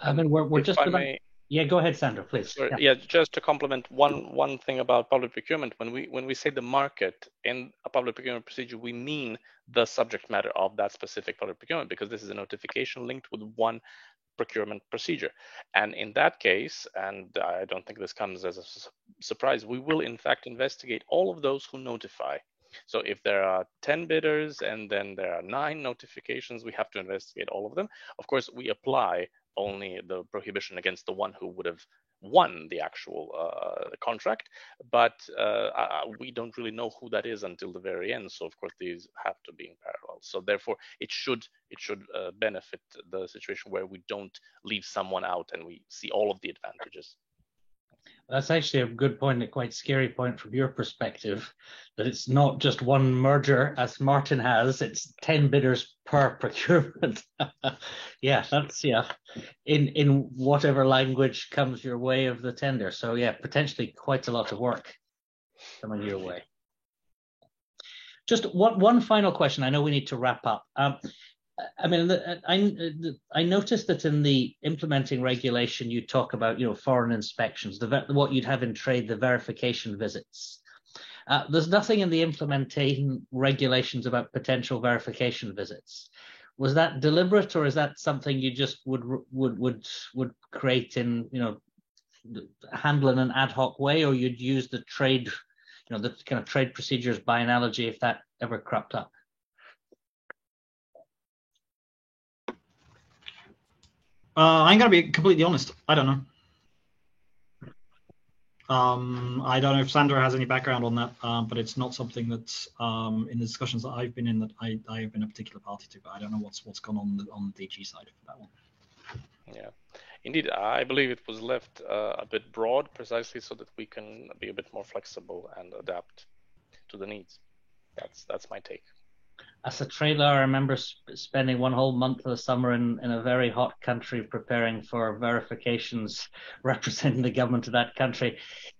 I mean, we're just about... Yeah, go ahead, Sandro, please. Sorry, yeah, just to complement one thing about public procurement. When we say the market in a public procurement procedure, we mean the subject matter of that specific public procurement, because this is a notification linked with one procurement procedure. And in that case, and I don't think this comes as a surprise, we will in fact investigate all of those who notify. So if there are 10 bidders and then there are 9 notifications, we have to investigate all of them. Of course, we apply only the prohibition against the one who would have won the actual contract, but we don't really know who that is until the very end. So of course these have to be in parallel. So therefore it should benefit the situation where we don't leave someone out and we see all of the advantages. That's actually a good point, a quite scary point from your perspective, that it's not just one merger as Martin has, it's 10 bidders per procurement. Yeah, that's, in whatever language comes your way of the tender. So yeah, potentially quite a lot of work coming your way. Just one final question. I know we need to wrap up. I mean, I noticed that in the implementing regulation, you talk about, foreign inspections, what you'd have in trade, the verification visits. There's nothing in the implementing regulations about potential verification visits. Was that deliberate, or is that something you just would create in, handle in an ad hoc way, or you'd use the trade, the kind of trade procedures by analogy if that ever cropped up? I'm going to be completely honest. I don't know. I don't know if Sandra has any background on that, but it's not something that's in the discussions that I've been in that I have been a particular party to. But I don't know what's gone on the DG side for that one. Yeah, indeed, I believe it was left a bit broad, precisely so that we can be a bit more flexible and adapt to the needs. That's my take. As a trader, I remember spending one whole month of the summer in a very hot country preparing for verifications representing the government of that country.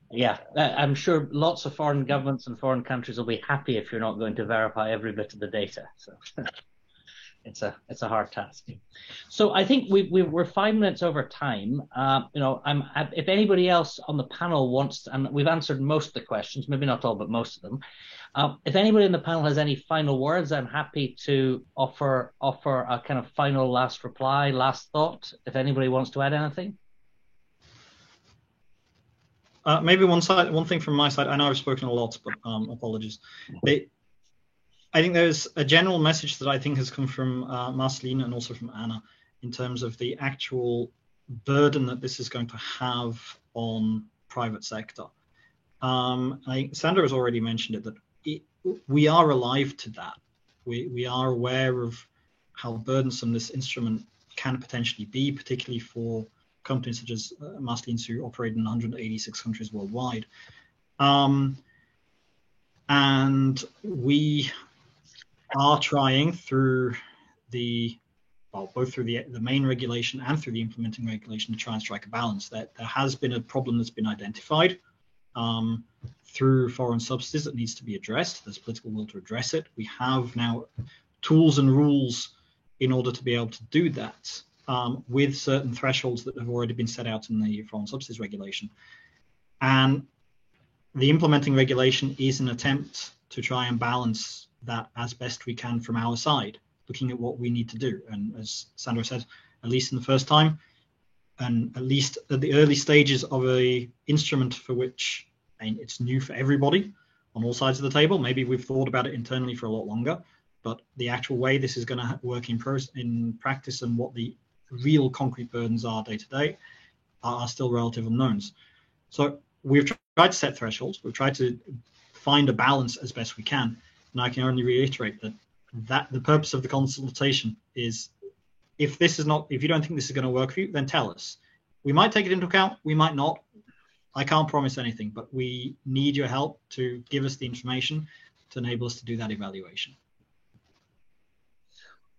Yeah, I'm sure lots of foreign governments and foreign countries will be happy if you're not going to verify every bit of the data. So it's a hard task. So I think we're 5 minutes over time. If anybody else on the panel wants to, and we've answered most of the questions, maybe not all, but most of them. If anybody in the panel has any final words, I'm happy to offer a kind of final last reply, last thought, if anybody wants to add anything. Maybe one thing from my side. I know I've spoken a lot, but apologies. I think there's a general message that I think has come from Marceline and also from Anna in terms of the actual burden that this is going to have on private sector. Sandra has already mentioned it, that we are alive to that. We are aware of how burdensome this instrument can potentially be, particularly for companies such as Marceline's who operate in 186 countries worldwide. And we are trying through both through the main regulation and through the implementing regulation to try and strike a balance. That there has been a problem that's been identified through foreign subsidies that needs to be addressed. There's political will to address it. We have now tools and rules in order to be able to do that with certain thresholds that have already been set out in the foreign subsidies regulation. And the implementing regulation is an attempt to try and balance that as best we can from our side, looking at what we need to do. And as Sandra said, at least in the first time, and at least at the early stages of a instrument for which it's new for everybody on all sides of the table. Maybe we've thought about it internally for a lot longer, but the actual way this is going to work in practice and what the real concrete burdens are day to day are still relative unknowns. So we've tried to set thresholds. We've tried to find a balance as best we can. And I can only reiterate that the purpose of the consultation is, if you don't think this is going to work for you, then tell us. We might take it into account. We might not. I can't promise anything, but we need your help to give us the information to enable us to do that evaluation.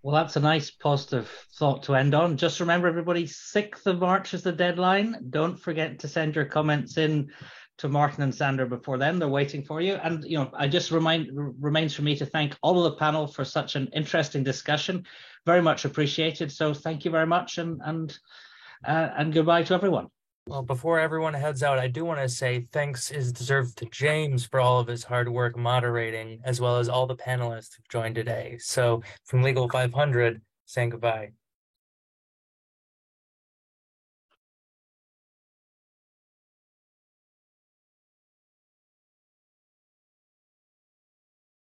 Well, that's a nice positive thought to end on. Just remember, everybody, 6th of March is the deadline. Don't forget to send your comments in to Martin and Sandra before then. They're waiting for you. And, I just remains for me to thank all of the panel for such an interesting discussion. Very much appreciated. So thank you very much, and goodbye to everyone. Well, before everyone heads out, I do want to say thanks is deserved to James for all of his hard work moderating, as well as all the panelists who've joined today. So from Legal 500, saying goodbye.